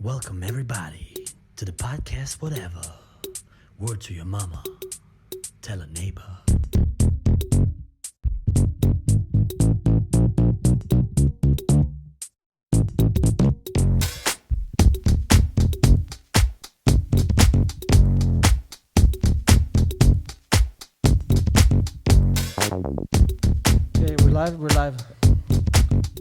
Welcome everybody to the podcast Whatever. Word to your mama. Tell a neighbor. Okay, we're live.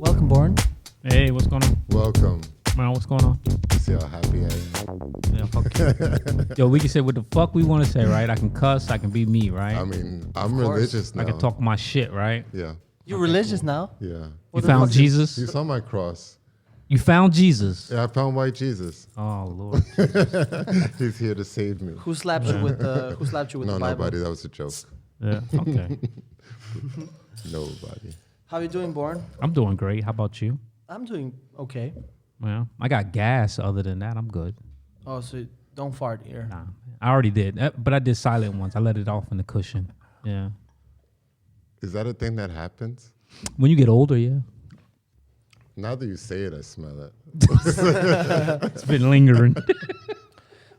Welcome, Born. Hey, what's going on? Welcome. Man, what's going on? See how happy I am? Yeah, fuck you. Yo, we can say what the fuck we want to say, right? I can cuss, I can be me, right? I mean, I'm religious now. I can talk my shit, right? Yeah. You're religious now? Yeah. You found Jesus? You saw my cross. You found Jesus? Yeah, I found white Jesus. Oh, Lord. He's here to save me. Who slapped you with the No, Bible? nobody. That was a joke. Yeah, okay. Nobody. How you doing, Born? I'm doing great. How about you? I'm doing okay. Well, I got gas. Other than that, I'm good. Oh, so don't fart here. Nah, I already did. But I did silent once. I let it off in the cushion. Yeah. Is that a thing that happens? When you get older, yeah. Now that you say it, I smell it. It's been lingering.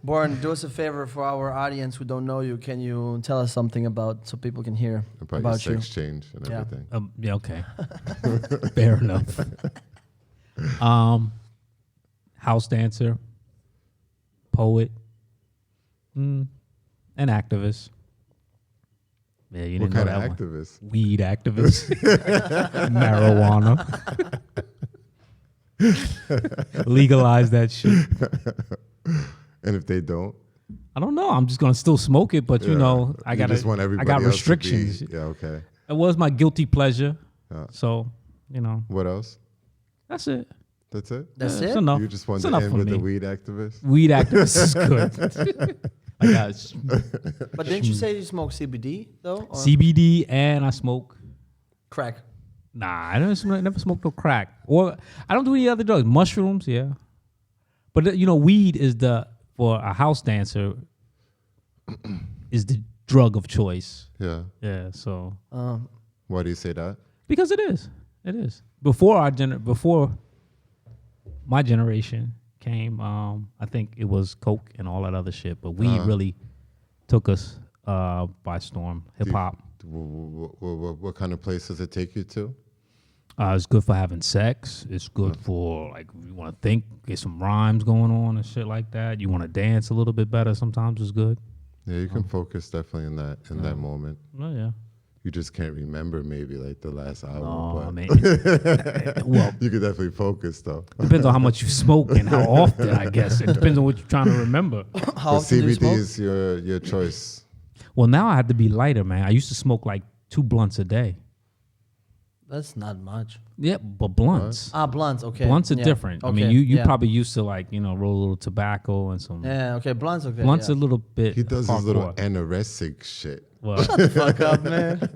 Born, do us a favor for our audience who don't know you. Can you tell us something so people can hear About you? your sex change and Yeah. everything. Yeah, okay. Fair enough. House dancer, poet, an activist. Yeah, you What didn't know kind that of one. activist? Weed activist, marijuana. Legalize that shit. And if they don't? I don't know. I'm just gonna still smoke it, but you know, I got just want everybody I got else restrictions. To be, yeah, okay. It was my guilty pleasure, Yeah. so you know, What else? that's it. That's it? That's It's it? enough. You just want It's to enough end for with me. the weed activist? Weed activist is good. I got But didn't you say you smoke CBD, though? Or CBD and I smoke. crack? Nah, never smoked no crack. Or I don't do any other drugs. Mushrooms, yeah. But you know, weed is for a house dancer is the drug of choice. Yeah. Yeah, so Why do you say that? because it is. It is. Before my generation came, I think it was coke and all that other shit, but weed really took us by storm. Hip hop. What kind of place does it take you to? It's good for having sex. It's good for, like, you want to think, get some rhymes going on and shit like that. You want to dance a little bit better. Sometimes it's good. Yeah, you can focus definitely in that moment. Oh, yeah. You just can't remember maybe like the last hour. Oh, but man. Well, you can definitely focus though. depends on how much you smoke and how often, I guess. It depends on what you're trying to remember. How The often do you CBD smoke? is your choice. Well, now I have to be lighter, man. I used to smoke like 2 blunts a day. That's not much. Yeah, but blunts. Blunts, okay. Blunts are Yeah. different. I Okay, mean, you yeah. probably used to, like, you know, roll a little tobacco and some. Yeah, okay, blunts, okay. Blunts yeah. a little bit. He does his little hardcore. anorexic shit. Well, Fuck up, man.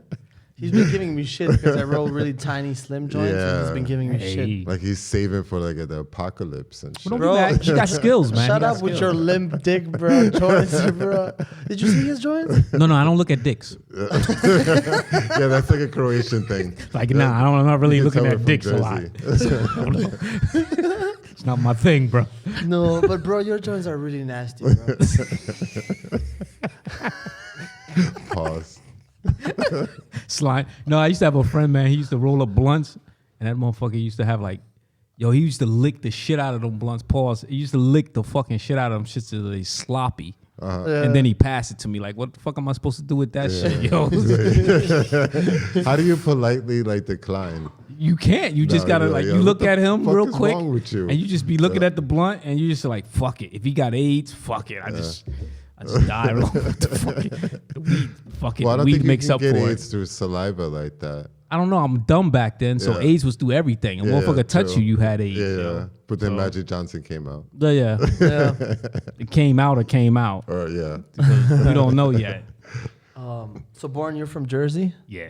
He's been giving me shit because I roll really tiny slim joints, and he's Yeah. been giving me hey. shit. Like he's saving for like the apocalypse and shit. Don't Bro. be mad. You got skills, man. Shut You got up with skills. your limp dick, bro. Joints, bro. Did you see his joints? No, I don't look at dicks. Yeah, that's like a Croatian thing. Like, nah, I'm not really You can looking tell at we're dicks from a lot. Jersey. It's not my thing, bro. No, but bro, your joints are really nasty, bro. Pause. Slime. No, I used to have a friend, man. He used to roll up blunts, and that motherfucker used to have like, he used to lick the shit out of them blunts. Pause. He used to lick the fucking shit out of them shits till they sloppy. And then he passed it to me like, what the fuck am I supposed to do with that shit, yo? How do you politely like decline? You can't. You just No, gotta you're like, like, you yo, look what at the him fuck real is quick, wrong with you? and you just be looking at the blunt, and you just like, fuck it. If he got AIDS, fuck it. I just die. What the fuck? The weed, fuck it. Well, I don't Weed think makes you up can for get it. AIDS through saliva like that. I don't know. I'm dumb back then, so Yeah. AIDS was through everything. And motherfucker touch true. you had AIDS. Yeah, yo. but then So- Magic Johnson came out. Yeah. Yeah. It came out or came out. Or yeah, We don't know yet. So, Born, you're from Jersey? Yeah.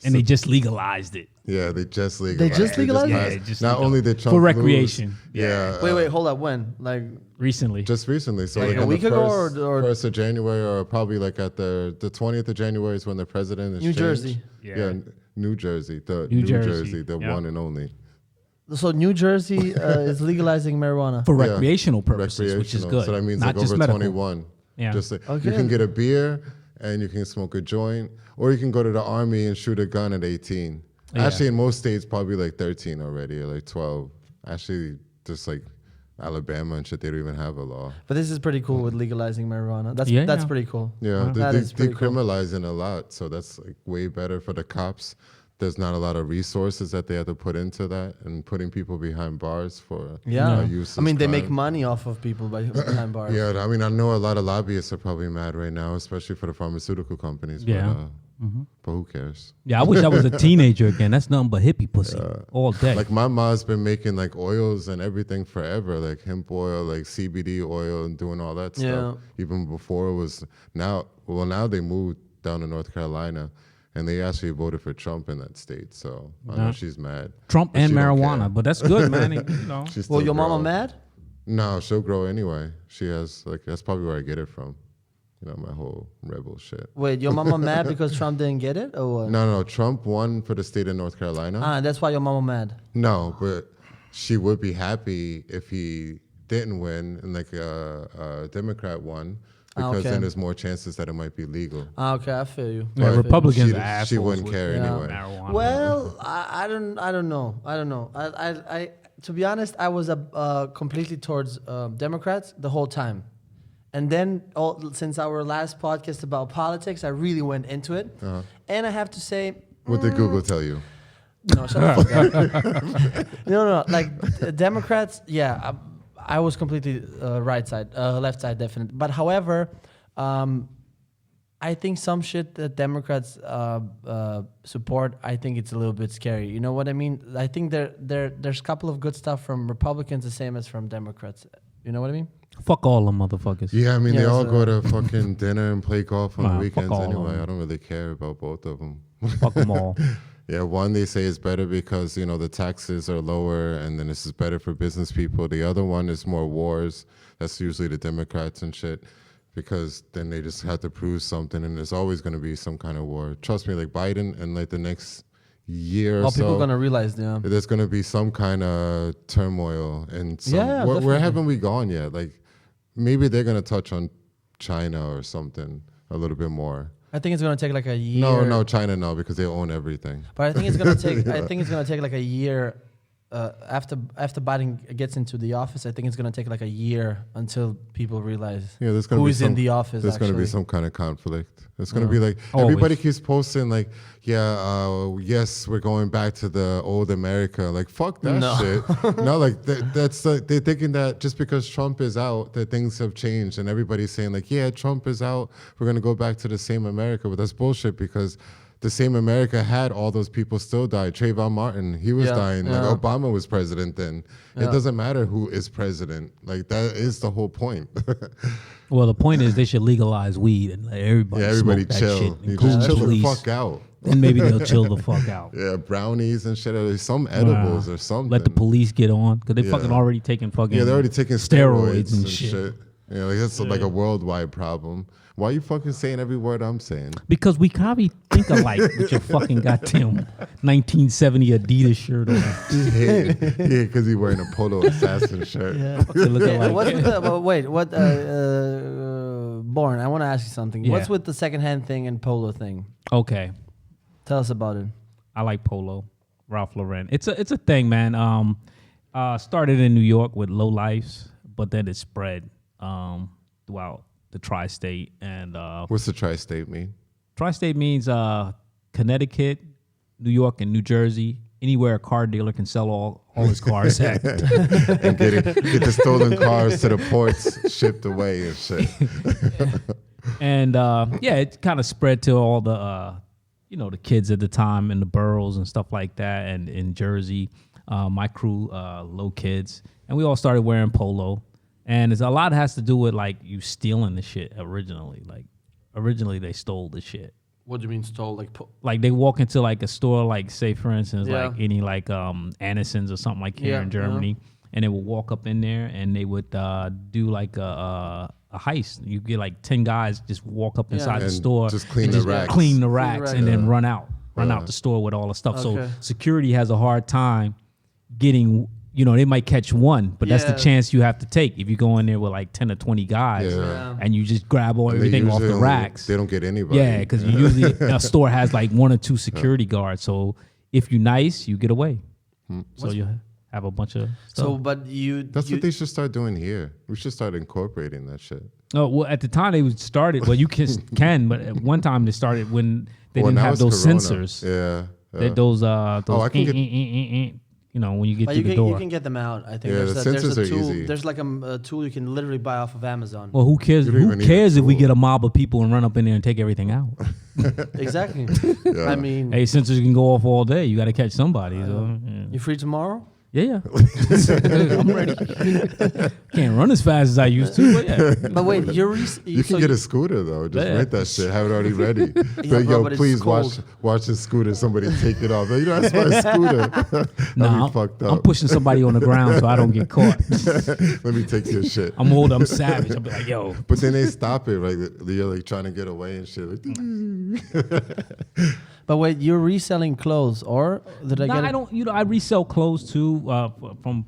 And they just legalized it. yeah, they just legalized. just legalized it? Yeah, passed- just not legalized. only the Trump For lose, recreation. Yeah, Wait, hold up. When? Like, Recently. just recently. So Like like a on week the ago first, or- 1st of January, or probably like at the 20th of January is when the president is New changed. Jersey. Yeah. Yeah, New Jersey, the New New Jersey, Jersey, the yeah. one and only. So New Jersey is legalizing marijuana. For Yeah. recreational purposes, which is Recreational. good. So that means not like just over medical. 21. Yeah. Just like, Okay. you can get a beer and you can smoke a joint, or you can go to the army and shoot a gun at 18. Yeah. Actually, in most states, probably like 13 already, or like 12. Actually, just like Alabama and shit, they don't even have a law. But this is pretty cool with legalizing marijuana. That's Yeah, that's yeah. pretty cool. Yeah, Wow. That is pretty cool. decriminalizing a lot, so that's like way better for the cops. There's not a lot of resources that they have to put into that, and putting people behind bars for Yeah. useless I mean, they make crime. money off of people behind bars. Yeah, I mean, I know a lot of lobbyists are probably mad right now, especially for the pharmaceutical companies. Yeah. But who cares? Yeah, I wish I was a teenager again. That's nothing but hippie pussy all day. Like my mom's been making like oils and everything forever, like hemp oil, like CBD oil, and doing all that stuff. Even before it was now. Well, now they moved down to North Carolina, and they actually voted for Trump in that state. So I know she's mad. Trump But and she don't marijuana, care. but that's good, man. You know. She's Well, still your mama grow. mad? No, she'll grow anyway. She has like that's probably where I get it from. You know, my whole rebel shit. Wait, your mama mad because Trump didn't get it, or what? No, Trump won for the state of North Carolina. Ah, that's why your mama mad. No, but she would be happy if he didn't win and like a Democrat won, because okay. then there's more chances that it might be legal. Ah, okay, I feel you. Yeah, I feel you. Republicans She- are assholes. she wouldn't with care Yeah. anyway. marijuana. Well, I don't know. I to be honest, I was completely towards Democrats the whole time, and then since our last podcast about politics, I really went into it, and I have to say, What did Google tell you? no, shut the fuck up. No, like Democrats, yeah, I was completely right side, left side, definitely. But however, I think some shit that Democrats support, I think it's a little bit scary. You know what I mean? I think there's a couple of good stuff from Republicans, the same as from Democrats. You know what I mean? Fuck all them motherfuckers. Yeah, I mean, Yeah, they all so- go to fucking dinner and play golf on Nah, the fuck weekends all of anyway. them. I don't really care about both of them. Fuck them all. Yeah, one they say is better because, you know, the taxes are lower and then this is better for business people. The other one is more wars. That's usually the Democrats and shit, because then they just have to prove something, and there's always going to be some kind of war. Trust me, like Biden and like the next year or All so, people gonna realize, yeah. there's going to be some kind of turmoil. And some, Yeah, where definitely. haven't we gone yet? Like maybe they're going to touch on China or something a little bit more. I think it's gonna take like a year. No, China no, because they own everything. But I think it's gonna take. I think it's gonna take like a year. After Biden gets into the office, I think it's gonna take like a year until people realize Yeah, there's gonna who be is some, in the office. There's going to be actually. some kind of conflict. It's going to be like Always. everybody keeps posting like, yeah, yes, we're going back to the old America. Like, fuck that No. shit. No, like that's they're thinking that just because Trump is out, that things have changed, and everybody's saying like, yeah, Trump is out, we're going to go back to the same America. But that's bullshit, because the same America had all those people still died. Trayvon Martin, he was Yeah, dying. yeah. Like Obama was president then. Yeah. It doesn't matter who is president. Like that is the whole point. Well, the point is they should legalize weed and let everybody, Yeah, everybody smoke that chill. shit, You including just chill the police. fuck out. And maybe they'll chill the fuck out. Yeah, brownies and shit. Or some edibles or something. Let the police get on, because they Yeah. fucking already taking fucking Yeah, they're already taking steroids steroids and and shit. shit. You know, like that's like a worldwide problem. Why are you fucking saying every word I'm saying? Because we probably think alike with your fucking goddamn 1970 Adidas shirt on. Yeah, because he's wearing a polo assassin shirt. Yeah. Fucking looking Yeah, like what's with the, wait, what? Born, I want to ask you something. Yeah. What's with the secondhand thing and polo thing? Okay, Tell us about it. I like polo, Ralph Lauren. It's a thing, man. Started in New York with low lifes, but then it spread throughout the tri-state. And What's the tri-state mean? tri-state means Connecticut, New York, and New Jersey. Anywhere a car dealer can sell all his cars at. And get the stolen cars to the ports shipped away and shit. And yeah, it kind of spread to all the the kids at the time in the boroughs and stuff like that, and in Jersey, my crew, low kids, and we all started wearing polo. And a lot has to do with like you stealing the shit originally. Like originally they stole the shit. What do you mean stole? Like they walk into like a store, like say for instance, Yeah. like any like Anderson's or something like here Yeah, in Germany, and they would walk up in there and they would do like a heist. You get like 10 guys just walk up inside the And store, just clean and the racks. clean the racks, racks. and then Yeah. run out the store with all the stuff. So Okay. security has a hard time getting, they might catch one, but that's the Yeah. chance you have to take if you go in there with like 10 or 20 guys Yeah. and you just grab all They everything off the usually racks. They don't get anybody. Yeah, because usually a store has like 1 or 2 security guards. So if you're nice, you get away. So you have a bunch of stuff. So, but That's what they should start doing here. We should start incorporating that shit. Oh, well, at the time they started, well, you can, but at one time they started when they Well, didn't now have it's those Corona. sensors. Yeah. Those I can get- when you get But to the door. you can get them out. I think Yeah, there's the there's sensors a are tool. easy. There's like a tool you can literally buy off of Amazon. Well, who cares? You don't Who even need a cares if we tool. get a mob of people and run up in there and take everything out? Exactly. Yeah. I mean, Hey, sensors can go off all day. You got to catch somebody. So, you free tomorrow? yeah, I'm ready. Can't run as fast as I used to, but yeah. But wait, You can get a scooter though. Just Yeah. rent that shit. Have it already ready. But bro, yo, but it's please cold. watch this scooter. Somebody take it off. That's my scooter. That'd Nah, be fucked up. I'm pushing somebody on the ground so I don't get caught. Let me take your shit. I'm savage. I'll be like, yo. But then they stop it. Like they're like trying to get away and shit. Like, But wait, you're reselling clothes, or did I Nah, get? I don't. I resell clothes too from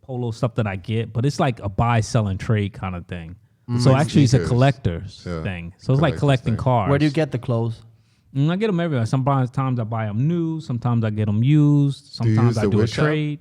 Polo stuff that I get, but it's like a buy, sell, and trade kind of thing. So Like actually, it's a sneakers. collector's Yeah. thing. So it's like Collector's collecting thing. cars. Where do you get the clothes? I get them everywhere. Sometimes I buy them new. Sometimes I get them used. Do you Sometimes use I the do a Wish app? trade.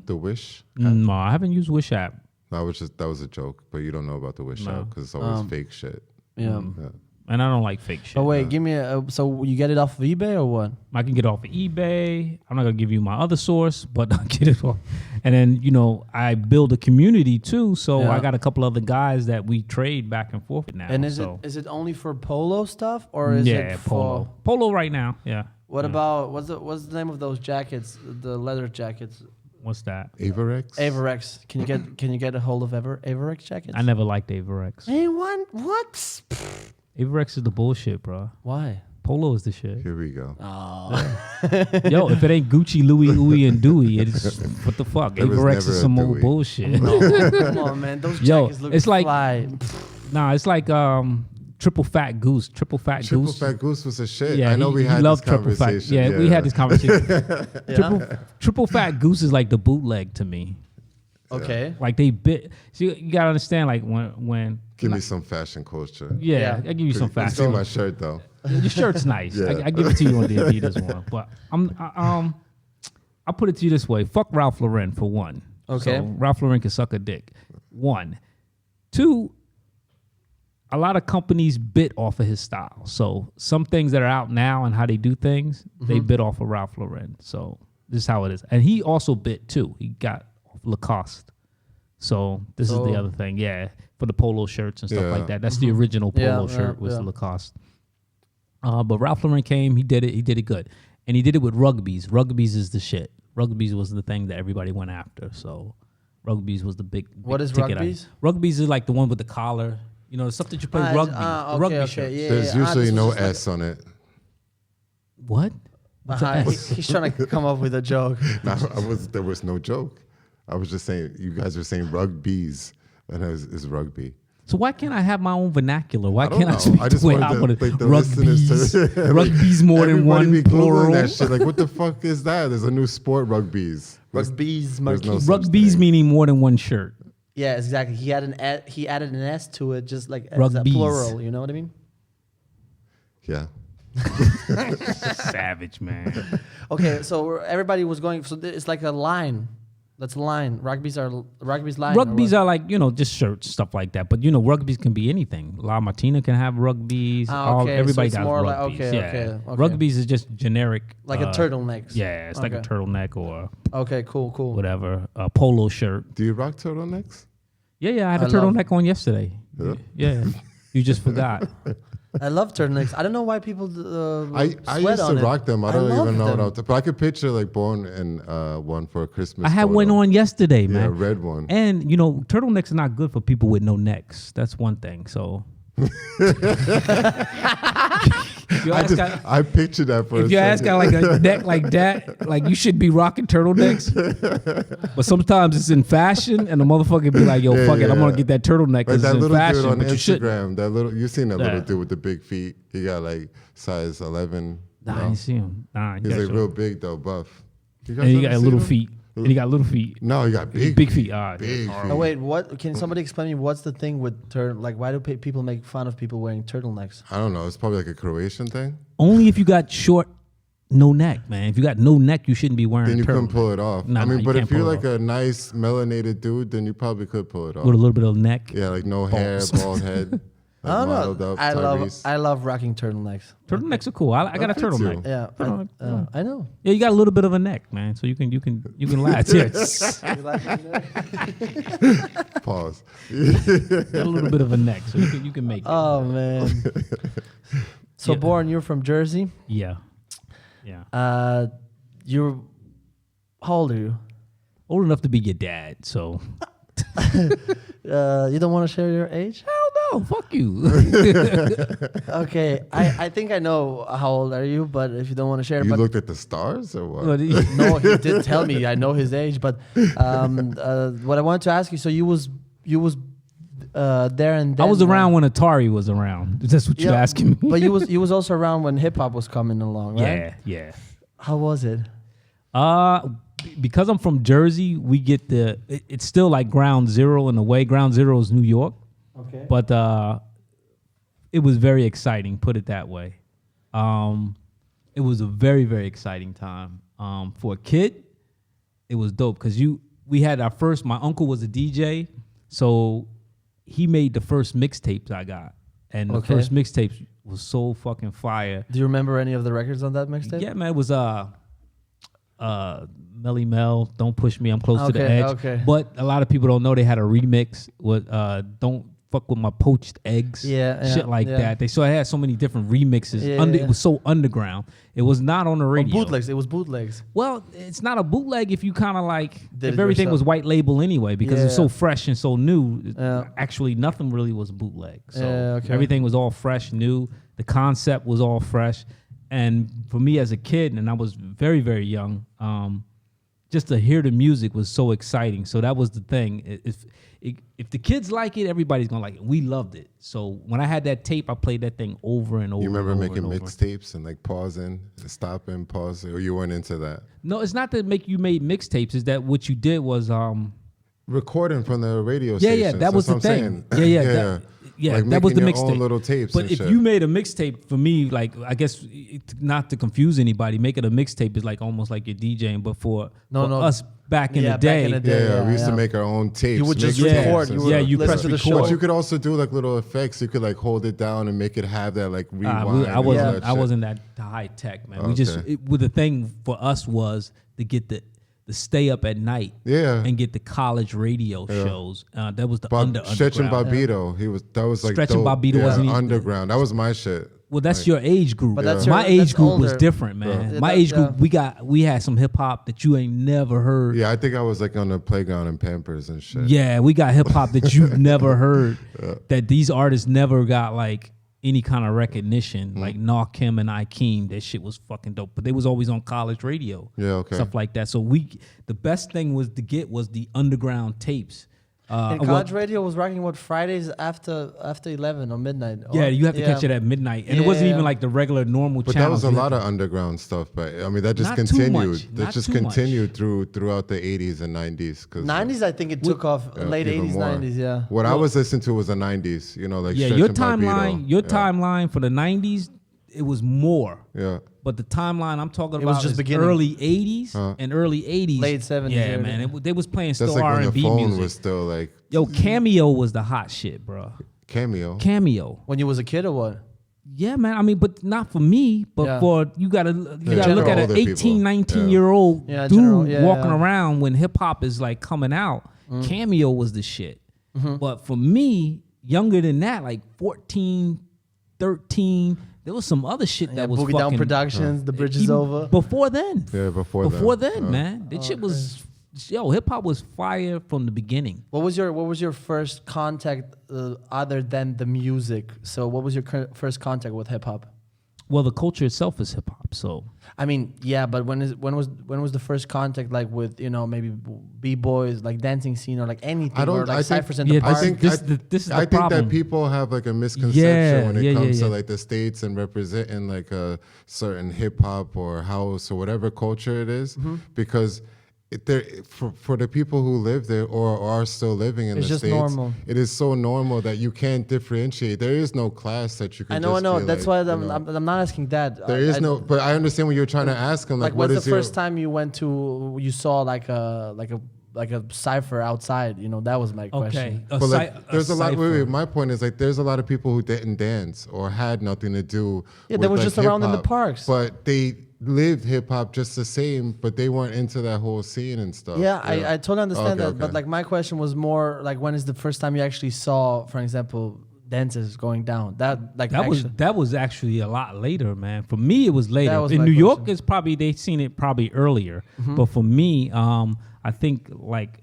the Wish. No, I haven't used Wish app. That was a joke. But you don't know about the Wish app because it's always fake shit. Yeah. Yeah. And I don't like fake shit. But wait, give me a. So you get it off of eBay or what? I can get it off of eBay. I'm not gonna give you my other source, but I'll get it off. And then I build a community too. So Yeah. I got a couple other guys that we trade back and forth with now. And is so. it only for polo stuff or is it for Polo right now. Yeah. What about what's the name of those jackets? The leather jackets. What's that? Avarex. Averex. Can you get a hold of Averex jackets? I never liked Averex. Anyone? What? Averex is the bullshit, bro. Why? Polo is the shit. Here we go. Yo, if it ain't Gucci, Louis, Uwe, and Dewey, it's what the fuck? There was Averex never is a some old Dewey. bullshit. Come on, man. Those Yo, jackets look it's like- fly. Nah, it's like triple fat goose. Triple fat Triple goose. Fat Goose was a shit. Yeah, I know we had this loved triple fat. conversation. Yeah, we had this conversation. Yeah? Triple fat goose is like the bootleg to me. Okay. Like they bit. So you gotta understand, like when. Give me some fashion culture. Yeah, Yeah. I give you some You fat. see my shirt though. Your shirt's nice. Yeah. I give it to you on the Adidas one, but I'll put it to you this way: fuck Ralph Lauren for one. Okay. So Ralph Lauren can suck a dick. 1, 2. A lot of companies bit off of his style. So some things that are out now and how they do things, they bit off of Ralph Lauren. So this is how it is. And he also bit too. He got off Lacoste. So this is the So- other thing. Yeah, for the polo shirts and stuff Yeah. like that. That's the original polo Yeah, shirt yeah, was yeah. Lacoste. But Ralph Lauren came. He did it good, and he did it with Rugby's. Rugby's is the shit. Rugby's was the thing that everybody went after. So Rugby's was the big. What is ticket Rugby's? item. Rugby's is like the one with the collar. You know, the stuff that you play rugby. The rugby shirt. Yeah, There's yeah. usually this was no just like- S on it. What? What's a S? He's trying to come up with a joke. No, there was no joke. I was just saying you guys are saying rugbies, and it's rugby. So why can't I have my own vernacular? Why don't can't I know. speak I just the way wanted I to- want like, it? the listeners to- Rugby's. Rugby's more than Everybody one be Googling plural. that shit. Like, what the fuck is that? There's a new sport, rugby's. Rugby's there's monkey. no such Rugby's thing. meaning more than one shirt. Yeah, exactly. He added an S to it, just like as a Rugby's. plural. You know what I mean? Yeah. Savage, man. Okay, so everybody was going. So it's like a line. That's a line. Rugby's line. Rugby's are like, just shirts, stuff like that. But, rugby's can be anything. La Martina can have rugby's. Ah, okay, so Everybody it's got more like- rugby's. okay, yeah. okay. Rugby's is just generic. like a turtleneck. Yeah, it's like a Okay. turtleneck or Okay, cool. whatever. A polo shirt. Do you rock turtlenecks? Yeah, I had a I love- turtleneck on yesterday. Yeah. Yeah. You just forgot. I love turtlenecks. I don't know why people I sweat used on to it. rock them. I don't love even know them. what else. But I could picture like Born in one for a Christmas. I had photo. one on yesterday, Yeah, man. a red one. And turtlenecks are not good for people with no necks. That's one thing. So if you I pictured that for a if you ask second. guy like a neck like that, like you should be rocking turtlenecks. But sometimes it's in fashion, and the motherfucker be like, "Yo, Yeah, fuck it, I'm yeah. gonna get that turtleneck Like because that it's in little dude fashion." on But you should. Instagram, you seen that Yeah. little dude with the big feet? He got like size 11. Nah, I No. didn't see him. Nah, He's like real big though, buff. You guys and he ever got seen little him? feet. And he got little feet. No, he got big feet. Ah, big yeah. feet. Oh wait, what? Can somebody explain me what's the thing with like why do people make fun of people wearing turtlenecks? I don't know. It's probably like a Croatian thing. Only if you got short, no neck, man. If you got no neck, you shouldn't be wearing. Then you couldn't turtleneck. pull it off. Nah, I mean, you but can't if you're pull it like a nice melanated dude, then you probably could pull it off. With a little bit of neck. Yeah, like no hair, Balls. bald head. Like I don't modeled know. up, I Tyrese. love rocking turtlenecks. Turtlenecks are cool. I got a That fits you. turtleneck. Yeah, Turtleneck. I know. Yeah, you got a little bit of a neck, man. So you can latch. Yes. Pause. Got a little bit of a neck, so you can make it. Oh man. So Yeah. Born, you're from Jersey. Yeah. Yeah. You're how old are you? Old enough to be your dad, so You don't want to share your age? hell no, fuck you. Okay, I think I know how old are you, but if you don't want to share, You but looked at the stars or what? But no, he did tell me. I know his age, but what I wanted to ask you, so you was there and then. I was around when Atari was around. That's what you're asking me. But you was also around when hip hop was coming along, right? Yeah. How was it? Because I'm from Jersey, we get it's still like ground zero in a way. Ground zero is New York. Okay. But it was very exciting, put it that way. It was a very, very exciting time. For a kid, it was dope because we had our first, my uncle was a DJ, so he made the first mixtapes I got. And the first mixtapes was so fucking fire. Do you remember any of the records on that mixtape? Yeah, man, it was Melly Mel, Don't Push Me, I'm Close to the Edge. Okay. But a lot of people don't know they had a remix with Don't Fuck With My Poached Eggs. Shit like that. They had so many different remixes. It was so underground. It was not on the radio. Bootlegs. It was bootlegs. Well, it's not a bootleg if you kind of like, Did if it everything yourself. was white label anyway, because it's so fresh and so new. Yeah. Actually, nothing really was bootleg. So Okay. everything was all fresh, new. The concept was all fresh. And for me as a kid, and I was very, very young, just to hear the music was so exciting. So that was the thing. If the kids like it, everybody's gonna like it. We loved it. So when I had that tape, I played that thing over and over. You remember and over making and over. mixtapes and like pausing, and stopping, pausing, or you weren't into that? No, it's not that make you made mixtapes. Is that what you did was Recording from the radio yeah, station. yeah, that was the That's what I'm thing. saying. Yeah, Like that was the making your own mixtape. little tapes But and if shit. you made a mixtape for me, like I guess not to confuse anybody, making a mixtape is like almost like you're DJing. But for us back in the day, we used to make our own tapes. You would just mixtapes record. and You would Yeah, you listen press to the record. show. But you could also do like little effects. You could like hold it down and make it have that like rewind. I and all wasn't. that I shit. wasn't that high tech, man. We just Okay. the thing for us was to get the stay up at night, and get the college radio shows. That was the Stretch and underground. Bobbito. That was like Stretch and dope. Bobbito wasn't even- underground. That was my shit. Well, that's Like, your age group. But that's my your- age that's group was older. different, man. Yeah, My that- age group, we had some hip hop that you ain't never heard. Yeah, I think I was like on the playground in Pampers and shit. Yeah, we got hip hop that you've never heard. That these artists never got like any kind of recognition. Like Narkim and Ikeem, that shit was fucking dope. But they was always on college radio. Yeah, okay. Stuff like that. So the best thing was to get was the underground tapes. And college radio was rocking what Fridays after 11 or midnight. Yeah, you have to catch it at midnight, and it wasn't even like the regular normal But that channels. was a lot of underground stuff. But I mean, that just Not too continued. much. That Not just too much. continued throughout the 80s and 90s. 90s, I think it took off. Late even 80s, more. 90s. Yeah. What I was listening to was the 90s. You know, like Yeah, Stretch your and Bobbito. timeline for the 90s, it was more. Yeah. But the timeline I'm talking It was about just is beginning. early 80s and early 80s. Late 70s, Yeah, early. man. They was playing That's still like when the R&B phone music. was still like Yo, Cameo was the hot shit, bro. Cameo. Cameo. When you was a kid or what? Yeah, man. I mean, but not for me, but for you gotta look at general an older 18, people. 19-year-old Yeah, dude general, yeah, walking yeah. around when hip hop is like coming out. Cameo was the shit. But for me, younger than that, like 14, 13, there was some other shit that was Boogie fucking Down Productions, The Bridge is even Over. Before then. Yeah, before Then, man. That shit was hip hop was fire from the beginning. What was your first contact other than the music? So what was your first contact with hip hop? Well, the culture itself is hip hop, so I mean, yeah, but when was the first contact like with maybe b-boys like dancing scene or like anything or like ciphers in the park? I think this is the I think problem. that people have like a misconception when it comes to yeah. like the States and representing like a certain hip hop or house or whatever culture it is, because for the people who live there or are still living in It's the just States, normal. it is so normal that you can't differentiate. There is no class that you can. I know. be That's like, why you know. I'm not asking that. There is no, but I understand what you're trying to ask him. Like, what when's is the your first time you went to? You saw like a cipher outside. You know, that was my question. Okay. But like, there's a lot. cipher. Wait, my point is like, there's a lot of people who didn't dance or had nothing to do. Yeah, they with, were like, just around in the hip-hop, parks. but they lived hip hop just the same. But they weren't into that whole scene and stuff. Yeah, I totally understand Okay, that. But okay. like my question was more like, when is the first time you actually saw, for example, dances going down? That was actually a lot later, man. For me, it was later. That was In my New York, question. it's probably they seen it probably earlier. But for me, I think like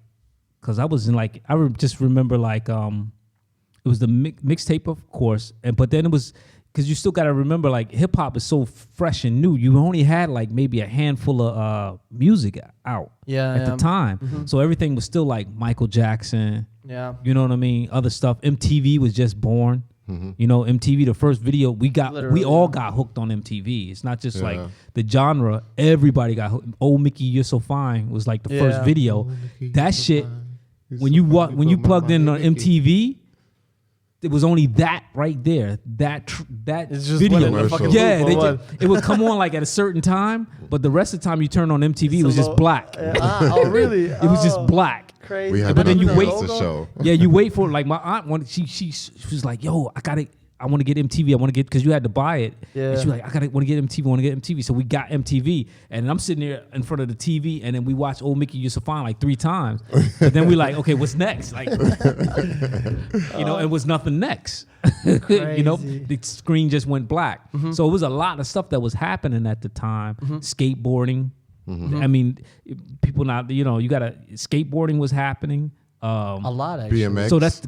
because I was in like just remember like it was the mixtape, of course, but then it was. Because you still got to remember, like, hip-hop is so fresh and new. You only had, like, maybe a handful of music out at the time. So everything was still, like, Michael Jackson. Yeah. You know what I mean? Other stuff. MTV was just born. You know, MTV, the first video, we all got hooked on MTV. It's not just, like, the genre. Everybody got hooked. Old Mickey, You're So Fine was, like, the first video. That shit, when you plugged in on MTV, it was only that right there, that It's just video. what a fucking Yeah, loop, they or what? it would come on like at a certain time, but the rest of the time you turn on MTV, it was just black. Oh, really? It was just black. Crazy. We have But then you enough wait- things to show. Yeah, you wait for it. Like my aunt wanted, she was like, "Yo, I want to get MTV. I want to get because you had to buy it." Yeah. And she was like, "I want to get MTV. I want to get MTV." So we got MTV, and I'm sitting there in front of the TV, and then we watched Old Mickey Used to Find like 3 times. But then we like, okay, what's next? Like, you know, it was nothing next. You know, Crazy. the screen just went black. So it was a lot of stuff that was happening at the time. Skateboarding. I mean, people now, you know, you got to skateboarding was happening. A lot, actually. BMX. So that's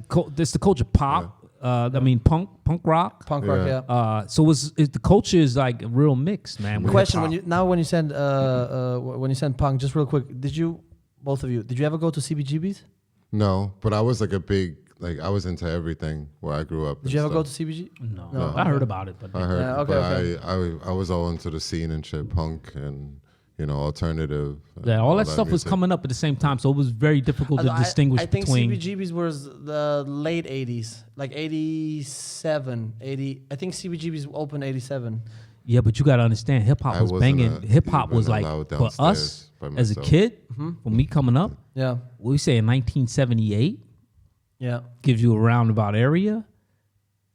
the culture. Pop. I mean, punk rock. Punk rock, yeah. So the culture is like a real mix, man. with Question: hip-hop. when you said punk, just real quick, both of you, did you ever go to CBGBs? No, but I was like I was into everything where I grew up. Did you ever go to CBG? No, I heard about it, but I heard, Yeah, okay, but I was all into the scene and shit, punk and alternative. yeah, all that that stuff was music. coming up at the same time, so it was very difficult to distinguish I think between. CBGBs was the late 80s, like 87, 80. I think CBGBs opened 87. Yeah, but you got to understand, hip hop I was wasn't banging. Hip hop even was like allowed for us downstairs by as a myself. kid. For me coming up, Yeah, what we say in 1978 yeah. gives you a roundabout area.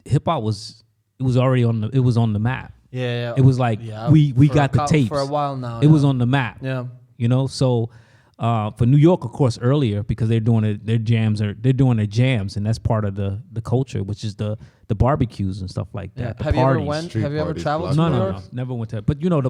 Hip hop was already on the map. Yeah. It was like Yeah, we for got the tapes for a while now. It was on the map. Yeah. You know, so for New York, of course, earlier because they're doing it, they're doing their jams, and that's part of the culture, which is the barbecues and stuff like that. Yeah. The Have parties. you ever went? Street Have you ever parties, traveled block to New No, York? never went to. But you know,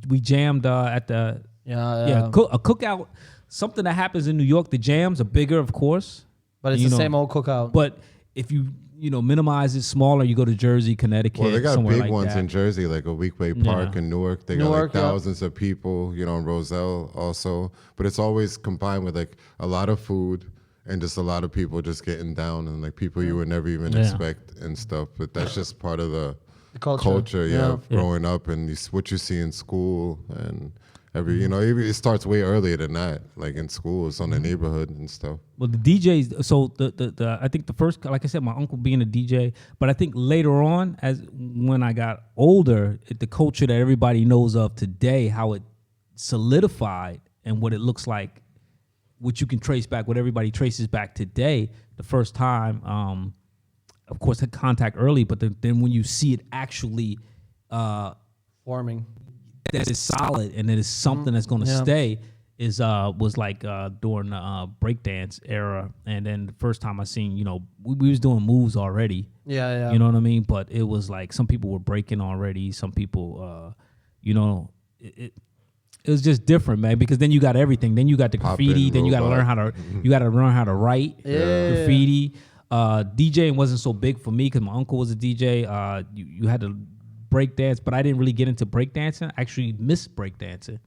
we jammed at the Yeah. a cookout. Something that happens in New York, the jams are bigger, of course. But it's You the know, same old cookout. But if you minimize it smaller, you go to Jersey, Connecticut, Well, they got somewhere big like ones that. in Jersey, like a Weekway Park Yeah. in Newark. They Newark, got yeah. like thousands of people, in Roselle also. But it's always combined with like a lot of food and just a lot of people just getting down and like people you would never even Yeah. expect and stuff. But that's just part of the The culture. culture, Yeah. of growing up and what you see in school and it starts way earlier than that. Like in school, it's on the neighborhood and stuff. Well, the DJs. So the I think the first, like I said, my uncle being a DJ. But I think later on, when I got older, the culture that everybody knows of today, how it solidified and what it looks like, which you can trace back, what everybody traces back today. The first time, of course, had contact early, but then when you see it actually. Forming. That is solid and that is something that's going to Yeah. stay was like during the breakdance era, and then the first time I seen we was doing moves already, Yeah. you know what I mean, but it was like some people were breaking already, some people it was just different, man, because then you got everything, then you got the graffiti, then you got to learn how to write graffiti. DJing wasn't so big for me because my uncle was a DJ. You had to break dance, but I didn't really get into break dancing. I actually missed break dancing.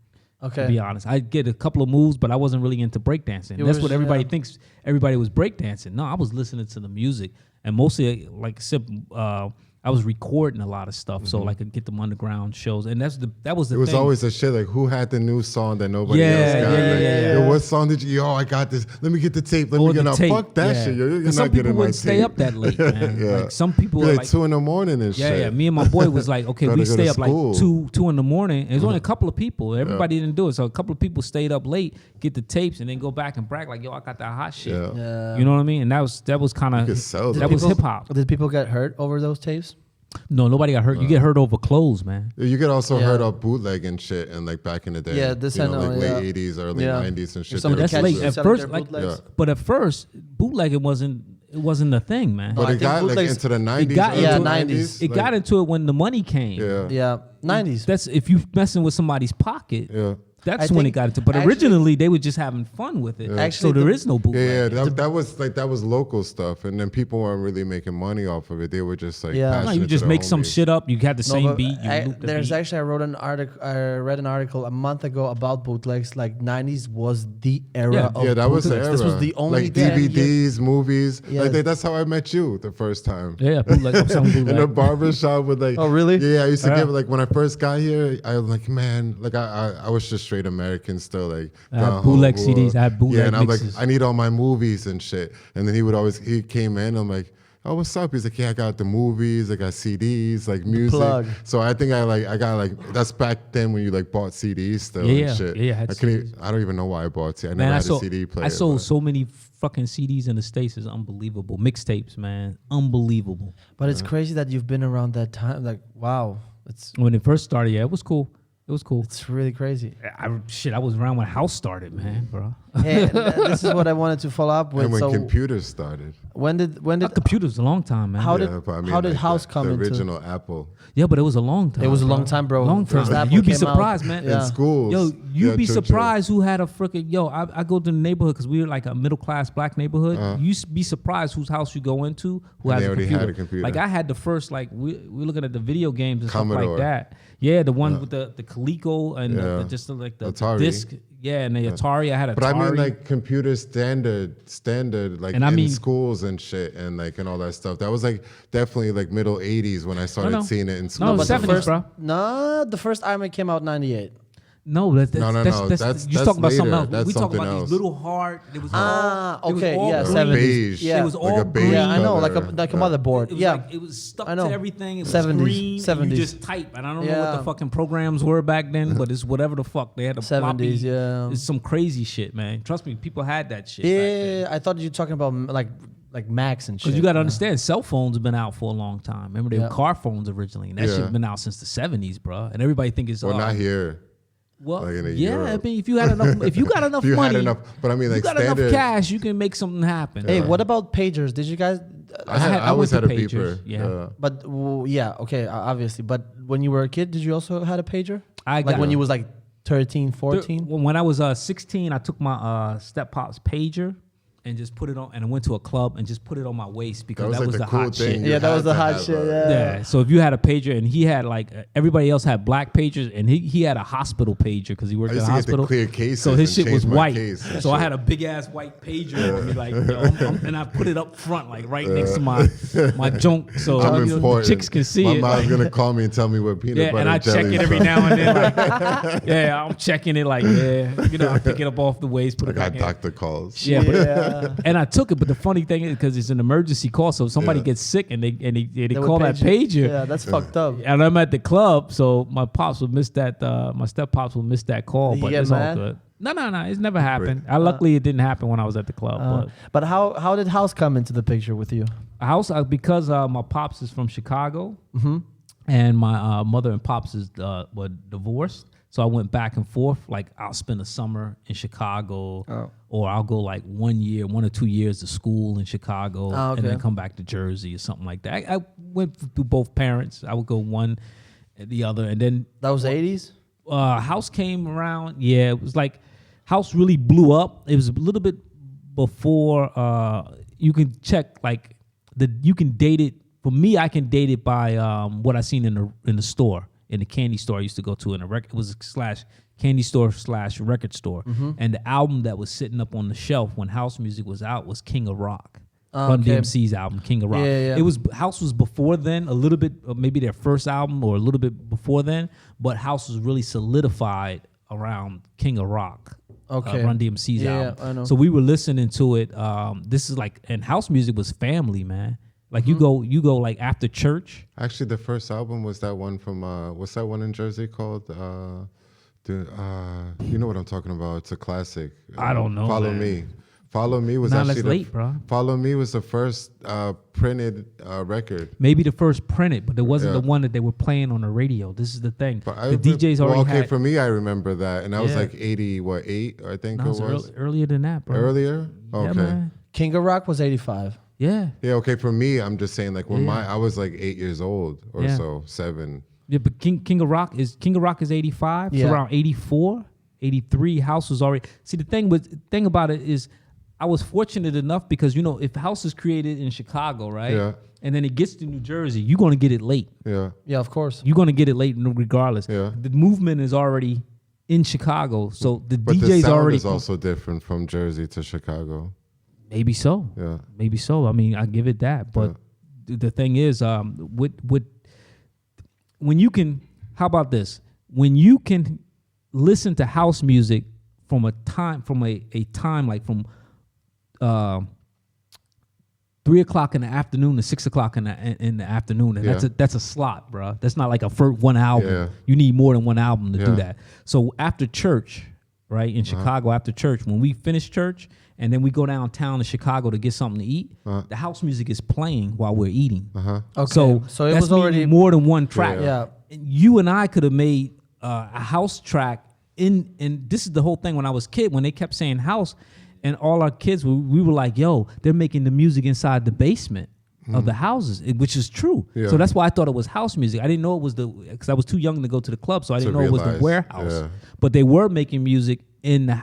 Okay. To be honest, I get a couple of moves, but I wasn't really into break dancing. That's what everybody thinks. Everybody was break dancing. No, I was listening to the music, and mostly, like I said, I I was recording a lot of stuff, so I could get them underground shows, and that was the It was thing. always a shit like who had the new song that nobody Yeah, else got. yeah, Like, yeah, Yo, what song did you? Yo, I got this. Let me get the tape. Let Or me get the out. tape, Fuck that yeah. shit. Yo, you're 'Cause not some people getting my wouldn't stay tape. up that late, man. Yeah. Like some people Be were like like 2 in the morning and yeah, shit. yeah. Me and my boy was like, okay, Gotta we go stay to up like school. 2 in the morning. There's only a couple of people. Everybody didn't do it, so a couple of people stayed up late, get the tapes, and then go back and brag like, yo, I got that hot shit. Yeah. Yeah. You know what I mean? And that was kind You of could sell that those. was hip hop. Did people get hurt over those tapes? No, nobody got hurt. You get hurt over clothes, man. You could also Yeah. heard of bootleg and shit, and like back in the day. Yeah, this you I know, know, like yeah. late 80s, early Yeah. 90s and shit. somebody That's they were late. just- At selling first, their like, bootlegs. but at first, bootlegging wasn't a thing, man. But I it think got like bootlegs- into the 90s. got early into- 90s. It got into it when the money came. Yeah. Yeah, 90s. That's if you messing with somebody's pocket. Yeah. That's I when it think got into. But actually- originally, they were just having fun with it. Actually, so there the- is no bootleg. Yeah, that was local stuff, and then people weren't really making money off of it. They were just like, Yeah. No, No, passing you it to just their make some homies. shit up. You had the same but beat. You loop the there's beat. actually I read an article a month ago about bootlegs. Like 90s was the era Yeah. of Yeah, that was the bootlegs. era. This was the only like 10 years- DVDs, movies. Yeah. Like that's how I met you the first time. Yeah, bootleg. I'm selling In the bootleg. barber shop with like, Oh, really? Yeah, I used to Yeah. give like when I first got here, I was like, man, like I was just straight American still, like I had gone bootleg home, CDs, I had bootleg yeah, and I'm mixes. like, I need all my movies and shit. And then he came in, I'm like, oh, what's up? He's like, yeah, I got the movies, I got CDs, like music. plug. So I think I got like that's back then when you like bought CDs still Yeah, and shit. yeah, I had I don't even know why I bought it. I never Man, I had sold, a CD player. I sold but- so many fucking CDs in the States. It's unbelievable. Mixtapes, man. Unbelievable. But it's crazy that you've been around that time. Like, wow, it's When it first started, yeah, it was cool. It was cool. it's really crazy. I was around when House started, man, bro. Hey, this is what I wanted to follow up with. and when So computers started. when did Computers a long time, man. How Yeah, did but I mean, how did like House the, come the into? original Apple Yeah, but it was a long time. It was a long bro. time, bro. Long First time. Apple You'd be came out. surprised, man. Yeah. in schools. Yo, you'd Yeah, be true, surprised who had a freaking I go to the neighborhood because we were like a middle class black neighborhood. You'd be surprised whose house you go into who And has they a already computer. had a computer. Like I had the first we're looking at the video games and stuff Commodore. like that. Yeah, the one with the Coleco and Yeah. just like the Atari. disc. Yeah, and the Atari. I had Atari. But I mean, like computer standard, like And I in mean- schools and shit, and like and all that stuff. That was like definitely like middle '80s when I started no. seeing it in No, schools. it was But the 70s, first, bro. no, the first iMac came out 98. No, No, that's that's you're talking about something later. else. That's We talking something about else. these little hard. It was Ah, all, it was okay, all yeah, green. 70s. beige. Yeah. It was Like all a beige green. Yeah, I know, like color. a motherboard. It was Yeah, like, it was stuck I know. to everything. It was 70s, green. 70s. And you just type, and I don't know what Yeah. the fucking programs were back then, but it's whatever the fuck they had. A 70s, floppy. yeah. It's some crazy shit, man. Trust me, people had that shit. back then. Yeah, I thought you were talking about like Macs and shit. Because you got to understand, cell phones have been out for a long time. Remember, they Yeah. were car phones originally, and that Yeah. shit been out since the 70s, bro. And everybody think it's Well, not here. Well, like in yeah, Europe. I mean, if you had enough, if you got enough If you money, had enough, but I mean, you like got enough standard. cash, you can make something happen. Hey, what about pagers? Did you guys? I always went had a to pagers, beeper. yeah. But yeah, okay, obviously. But when you were a kid, did you also had a pager? I Like got when you was like 13, 14? When I was 16, I took my step pop's pager and just put it on, and I went to a club and just put it on my waist because That that was was like the the cool hot thing. shit. You Yeah, that was had the to hot have shit. a- Yeah. So if you had a pager, and he had like everybody else had black pagers, and he had a hospital pager because he worked I at used a to get the hospital. clear cases So his and shit was change my white. case and So I shit. had a big ass white pager on me, like, and I put it up front, like right next to my junk, so I'm you know, the important. chicks can see My it. mom's like- gonna call me and tell me what peanut yeah, butter and I check jelly it is every from. now and then. Like, yeah, I'm checking it. Like, yeah, you know, I pick it up off the waist, put I it got back in. doctor calls. Yeah, but Yeah. and I took it, but the funny thing is because it's an emergency call, so if somebody Yeah. gets sick and they They would call that page you. pager, Yeah, that's fucked up. and I'm at the club, so my pops would miss that. My step pops would miss that call, Did he but get it's mad? all good. No, it's never happened. Luckily, it didn't happen when I was at the club. But how did House come into the picture with you? But house because my pops is from Chicago, Mm-hmm. and my mother and pops were divorced. So I went back and forth. Like I'll spend a summer in Chicago, Oh. or I'll go like 1 or 2 years to school in Chicago, Oh, and then okay. come back to Jersey or something like that. I went through both parents. I would go one and the other, and then That was 80s? House came around. Yeah, it was like House really blew up. It was a little bit before. You can check like you can date it. For me, I can date it by what I seen in the store, in the candy store I used to go to. It was / candy store / record store, and the album that was sitting up on the shelf when house music was out was King of Rock. Run okay. DMC's album, King of Rock. Yeah. It was House was before then, a little bit, maybe their first album or a little bit before then, but House was really solidified around King of Rock. Okay. Run DMC's Yeah, album. I know. So we were listening to it. This is like, and house music was family, man. Like Mm-hmm. you go like after church. Actually, the first album was that one from what's that one in Jersey called? You know what I'm talking about? It's a classic. I don't know, Follow man. Me. Follow Me was Nah, actually that's late, bro. Follow Me was the first printed record. Maybe the first printed, but it wasn't Yeah. the one that they were playing on the radio. This is the thing. But The DJs already okay, had. for me, I remember that, and I was Yeah. like 8, I think No, it was. earlier than that, bro. Earlier? Yeah, Okay. man. King of Rock was 85. Yeah. Yeah, okay. For me, I'm just saying, like, when Yeah. I was like 8 years old or Yeah. so, 7. Yeah, but King of Rock is 85. Yeah. So around 84, 83, House was already. See, the thing about it is, I was fortunate enough because if House is created in Chicago, right? Yeah. And then it gets to New Jersey, you're gonna get it late. Yeah. Yeah, of course. You're gonna get it late regardless. Yeah. The movement is already in Chicago, so the But the DJs sound already is also different from Jersey to Chicago. maybe so. Yeah. Maybe so. I mean, I give it that. But the thing is, when you can, how about this? When you can listen to house music from a time like from 3 o'clock in the afternoon to 6 o'clock in the afternoon, and Yeah. that's a slot, bro. That's not like a first one album. Yeah. You need more than one album to do Yeah. that. So after church, right in Chicago, after church, when we finish church and then we go downtown to Chicago to get something to eat, the house music is playing while we're eating. Okay. So it that's was already meaning more than one track. Yeah. And you and I could have made a house track and this is the whole thing when I was a kid, when they kept saying house, and all our kids, we were like, yo, they're making the music inside the basement of the houses, which is true. Yeah. So that's why I thought it was house music. I didn't know it was because I was too young to go to the club, so I didn't know it was the realize, warehouse. yeah. But they were making music in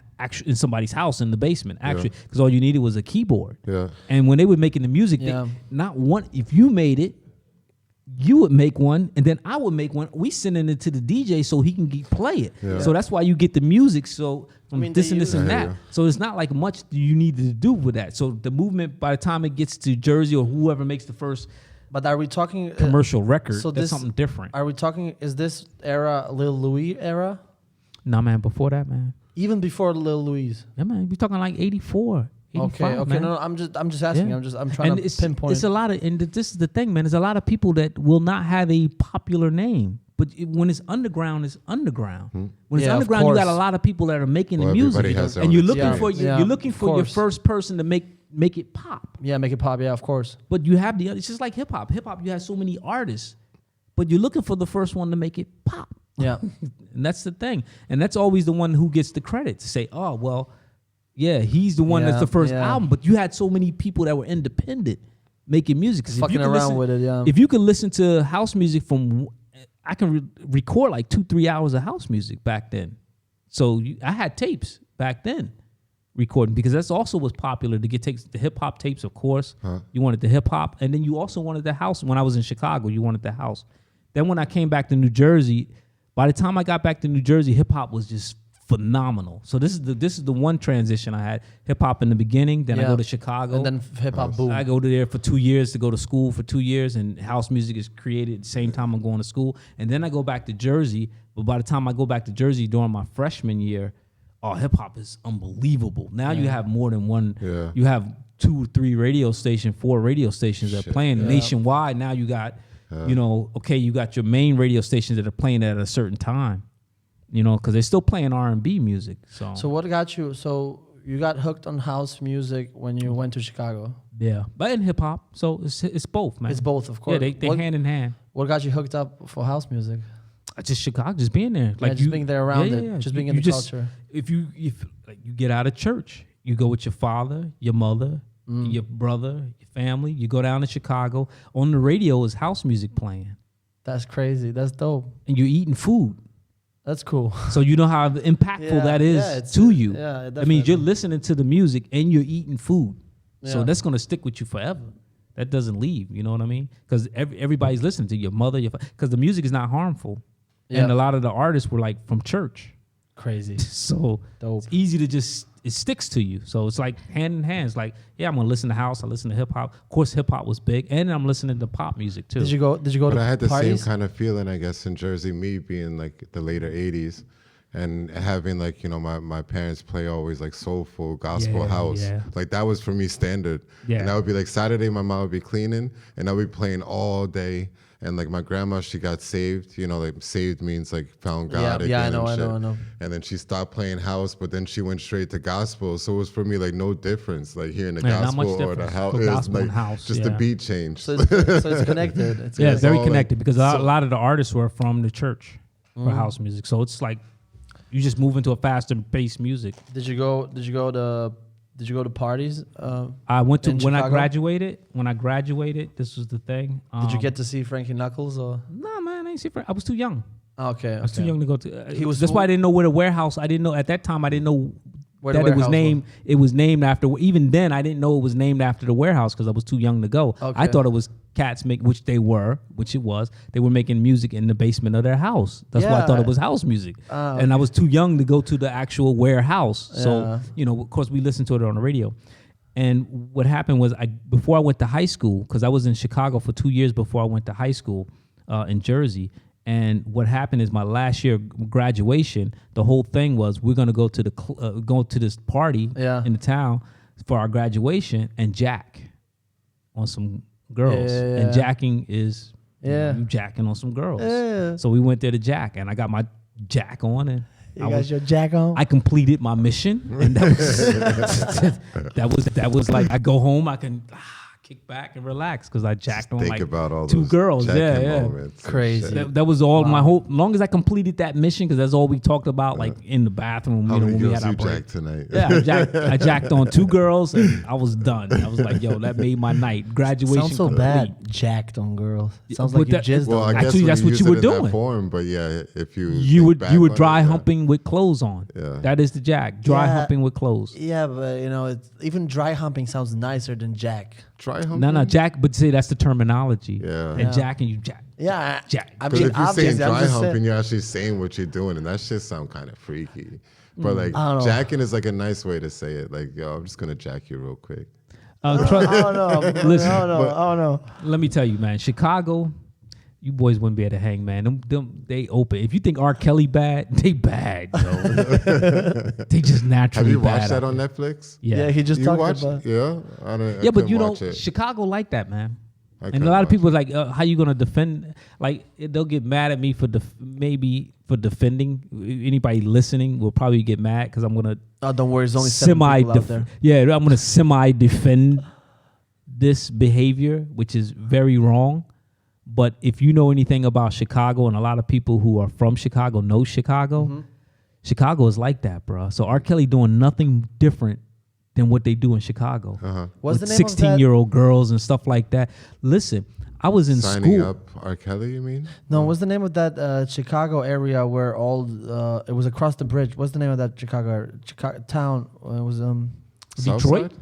somebody's house in the basement, actually, because all you needed was a keyboard. Yeah. And when they were making the music, Yeah. not one. If you made it, you would make one, and then I would make one. We sending it to the DJ so he can play it. Yeah. So that's why you get the music. So from this they and this use- and I that. hear you. So it's not like much you need to do with that. So the movement, by the time it gets to Jersey or whoever makes the first But are we talking commercial record, so that's this- something different. Are we talking? Is this era Lil Louis era? Nah, man. Before that, man. Even before Lil Louis? Yeah, man. We talking like 84, 85, Okay. man. No, I'm just asking. Yeah. I'm trying And to it's, pinpoint. It's a lot of, and this is the thing, man. There's a lot of people that will not have a popular name, but when it's underground, it's underground. When it's Yeah, of underground, you got a course. lot of people that are making Well, the music, everybody has their and own you're looking experience. for Yeah, you're looking of for your course. first person to make it pop. Yeah, make it pop. Yeah, of course. But you have the other. It's just like hip hop. Hip hop, you have so many artists, but you're looking for the first one to make it pop. Yeah. And that's the thing. And that's always the one who gets the credit to say, oh, well, yeah, he's the one that's Yeah, the first yeah. album. But you had so many people that were independent making music. 'Cause if Fucking you can around listen- with it, yeah. If you can listen to house music I can record like 2-3 hours of house music back then. So I had tapes back then recording because that's also was popular to get tapes, the hip hop tapes, of course. You wanted the hip hop, and then you also wanted the house. When I was in Chicago, you wanted the house. Then when I came back to New Jersey, by the time I got back to New Jersey, hip hop was just phenomenal. So this is the one transition I had. Hip hop in the beginning, then I Yeah. go to Chicago. And then hip hop boom. I go to there for 2 years to go to school for 2 years, and house music is created at the same time I'm going to school. And then I go back to Jersey. But by the time I go back to Jersey during my freshman year, hip hop is unbelievable. Now you have more than one. Yeah. You have 2 or 3 radio stations, 4 radio stations that are playing nationwide. Now you got, you got your main radio stations that are playing at a certain time. Because they're still playing R&B music. So what got you? So you got hooked on house music when you went to Chicago. Yeah, but in hip hop, so it's both, man. It's both, of course. Yeah, they What- hand in hand. What got you hooked up for house music? Just Chicago, just being there, Just being there around it, just being in the culture. If you get out of church, you go with your father, your mother, your brother, your family. You go down to Chicago. On the radio is house music playing, That's crazy. That's dope. and you're eating food. That's cool. So you know how impactful Yeah, that is yeah, it's- to you. yeah, I mean, definitely. you're listening to the music and you're eating food. So Yeah. that's gonna stick with you forever. That doesn't leave. You know what I mean? Because everybody's listening to your mother, because the music is not harmful, and Yeah. a lot of the artists were like from church. Crazy. So Dope. it's easy to just it sticks to you. So it's like hand in hand. It's like, yeah, I'm gonna listen to house. I listen to hip hop. Of course, hip hop was big, and I'm listening to pop music too. Did you go But to I had the parties? same kind of feeling, I guess, in Jersey, me being like the later 80s and having like, my parents play always like soulful gospel Yeah, house. yeah. Like that was for me standard. Yeah. And that would be like Saturday, my mom would be cleaning and I would be playing all day. And like my grandma, she got saved, like saved means like found God again. Yeah, I and know, I shit. know, I know. And then she stopped playing house, but then she went straight to gospel. So it was for me like no difference, like hearing the Yeah, not much gospel or the difference. house. Go It was, gospel and like, house, just the yeah. beat changed. So it's connected. It's Yeah, connected. it's very all, like, connected because a so- lot of the artists were from the church for house music. So it's like you just move into a faster paced music. Did you go to parties? I went to In when I Chicago? graduated. When I graduated, this was the thing. Did you get to see Frankie Knuckles or? No, man, I ain't see. I was too young. Okay, I was too young to go to. That's why I didn't know where the warehouse. I didn't know at that time. I didn't know Where the that it was warehouse named. It was named after. Even then, I didn't know it was named after the warehouse because I was too young to go. Okay. I thought it was cats which it was. They were making music in the basement of their house. That's why I thought Yeah. it was house music. Ah, And I was too young to go to the actual warehouse. So Yeah. of course, we listened to it on the radio. And what happened was, before I went to high school, because I was in Chicago for 2 years before I went to high school in Jersey. And what happened is my last year of graduation, the whole thing was we're gonna go to go to this party in the town for our graduation and jack on some girls. Yeah. And jacking is Yeah. jacking on some girls. Yeah. So we went there to jack, and I got my jack on, and You got your jack on? I completed my mission, and that was like I go home, I can kick back and relax because I jacked on Think like about all two those girls. jacking Yeah. moments and Crazy. shit. That was all my whole. Long as I completed that mission, because that's all we talked about, like in the bathroom. How many when we girls had our you break. jacked tonight? Yeah, I jacked on 2 girls, and I was done. I was like, yo, that made my night. Graduation Sounds so complete. bad. Jacked on girls. Sounds but like you that- jizzed Well, on I them. guess Actually, when that's you what use you it were in doing. That form, but yeah, if you You think back would on dry it, yeah. humping with clothes on. Yeah. That is the jack. Dry Yeah. humping with clothes. Yeah, but it's, even dry humping sounds nicer than jack. Try humping. No, jack. But see, that's the terminology. Yeah. And Yeah. jacking, you jack. Yeah, Jack. I Because mean, if you're saying obviously, I'm dry just humping, saying. you're actually saying what you're doing, and that shit sound kind of freaky. But like I don't know. jacking is like a nice way to say it. Like, yo, I'm just gonna jack you real quick. I don't know. Listen, I don't know. Let me tell you, man. Chicago, you boys wouldn't be able to hang, man. Them they open. If you think R. Kelly bad, they bad, yo. They just naturally Have you bad. watched that on Netflix? Yeah, he just You talked watched? about. Yeah, I don't. Yeah, but couldn't you know, watch it. Chicago like that, man. I And a couldn't lot of watch people it. are like, how you gonna defend? Like, they'll get mad at me for maybe for defending. Anybody listening will probably get mad because I'm gonna Oh, don't worry. There's only 7 people out there. Yeah, I'm gonna semi defend this behavior, which is very wrong. But if you know anything about Chicago, and a lot of people who are from Chicago know Chicago, Mm-hmm. Chicago is like that, bro. So R. Kelly doing nothing different than what they do in Chicago. What's with the name of that? 16-year-old girls and stuff like that. Listen, I was in Signing school. up R. Kelly, you mean? No, what's the name of that Chicago area where all it was across the bridge? What's the name of that Chicago town? It was Detroit? Southside?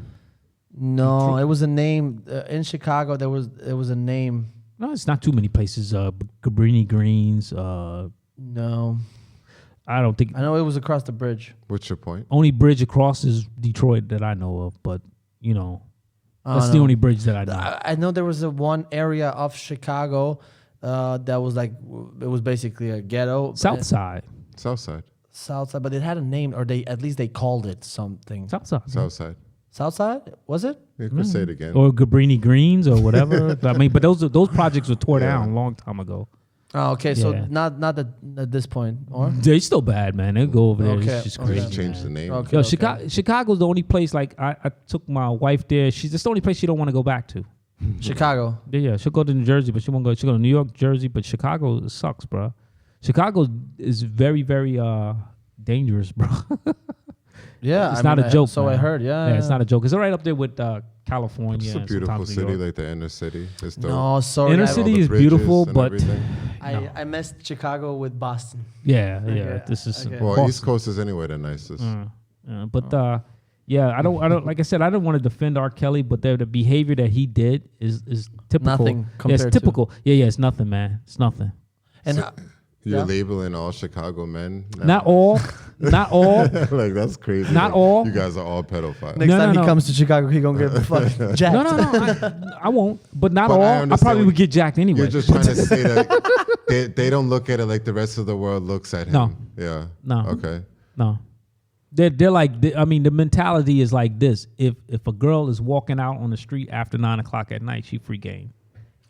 no, Detroit? it was a name in Chicago. It was a name. No, it's not too many places. Cabrini Greens. No, I don't think I know it was across the bridge. What's your point? only bridge across is Detroit that I know of. But you know, that's the no. only bridge that I know. I know there was a one area of Chicago that was like it was basically a ghetto. South side. Southside. South side, but it had a name, or at least they called it something. South side. Southside. South side, was it? You could say it again. Or Cabrini Greens or whatever. I mean, but those projects were tore down a long time ago. Oh, okay. So Yeah. not at this point, or They're still bad, man. They go over there. Okay, It's just okay. crazy. Just change the name. Okay. Yo, Chicago's the only place. Like I took my wife there. That's the only place she don't want to go back to. Chicago. Yeah, she'll go to New Jersey, but she won't go. She'll go to New York, Jersey, but Chicago sucks, bro. Chicago is very, very dangerous, bro. Yeah, It's I not mean, a joke. So I man. heard. Yeah, Yeah, it's not a joke. It's right up there with California. It's a and beautiful sometimes New city, York. like the inner city. It's dope. No, sorry. Inner I- city All the is bridges beautiful, and but everything. I messed Chicago with Boston. yeah, Okay, this is okay. Well, Boston. East Coast is anyway the nicest. But yeah, I don't. Like I said, I don't want to defend R. Kelly, but the behavior that he did is typical. Nothing Yeah, compared it's to- typical. Yeah, it's nothing, man. It's nothing. And So- You're Yeah. labeling all Chicago men? now? Not all. Not all. Like, that's crazy. Not Like, all. You guys are all pedophiles. Next No, time no, he no. comes to Chicago, he gonna get fucking jacked. No. I won't. But not But I all. I understand probably what- would get jacked anyway. You're just trying to say that they don't look at it like the rest of the world looks at him. No. Yeah. No. Okay. No. They're like, I mean, the mentality is like this. If a girl is walking out on the street after 9 o'clock at night, she free game.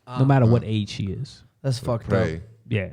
No matter what age she is. That's fucked up. Pray. Yeah.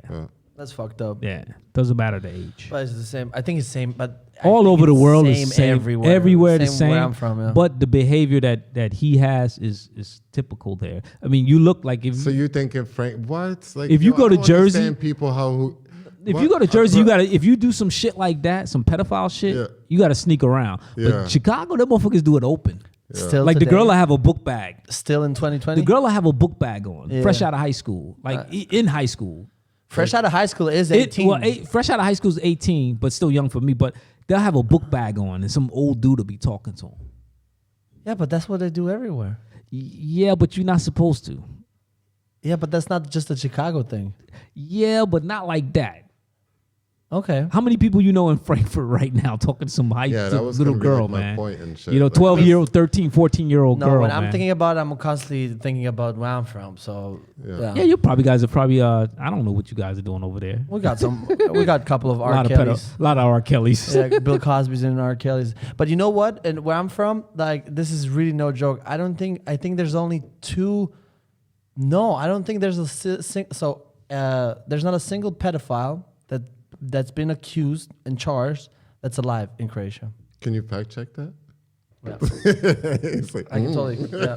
That's fucked up. Yeah. Doesn't matter the age. But it's the same. I think it's the same, but I All think over the it's world is the same. everywhere. Everywhere the same. Where I'm from, yeah. But the behavior that he has is typical there. I mean, you look like if So you thinking Frank? What? Like, If you yo, go I to don't Jersey- understand people how. if what? you go to Jersey, Bro, if you do some shit like that, some pedophile shit, Yeah. you gotta sneak around. Yeah. But Chicago, them motherfuckers do it open. Still Like today, the girl will have a book bag. still in 2020. The girl will have a book bag on, Yeah. fresh out of high school, like in high school. fresh out of high school is 18. Fresh out of high school is 18, but still young for me. But they'll have a book bag on, and some old dude will be talking to them. Yeah, but that's what they do everywhere. Yeah, but you're not supposed to. Yeah, but that's not just a Chicago thing. Yeah, but not like that. Okay. How many people you know in Frankfurt right now talking to some Yeah, that was little gonna be, girl, like, my man? point and shit. You know, Like, 12-year-old, 13, 14-year-old No, girl, when I'm man. thinking about it, I'm constantly thinking about where I'm from. So, yeah. Yeah, you probably guys are probably. I don't know what you guys are doing over there. We got we got a couple of A R. lot Kellys. of R. Kellys. Yeah, Bill Cosby's and R. Kelly's. But you know what? And where I'm from, like, this is really no joke. I think there's only two. No, I don't think there's there's not a single pedophile that's been accused and charged that's alive in Croatia. Can you fact check that? Yeah. It's like, I can totally. Yeah.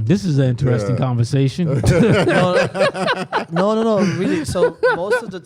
This is an interesting conversation. No. Really. So most of the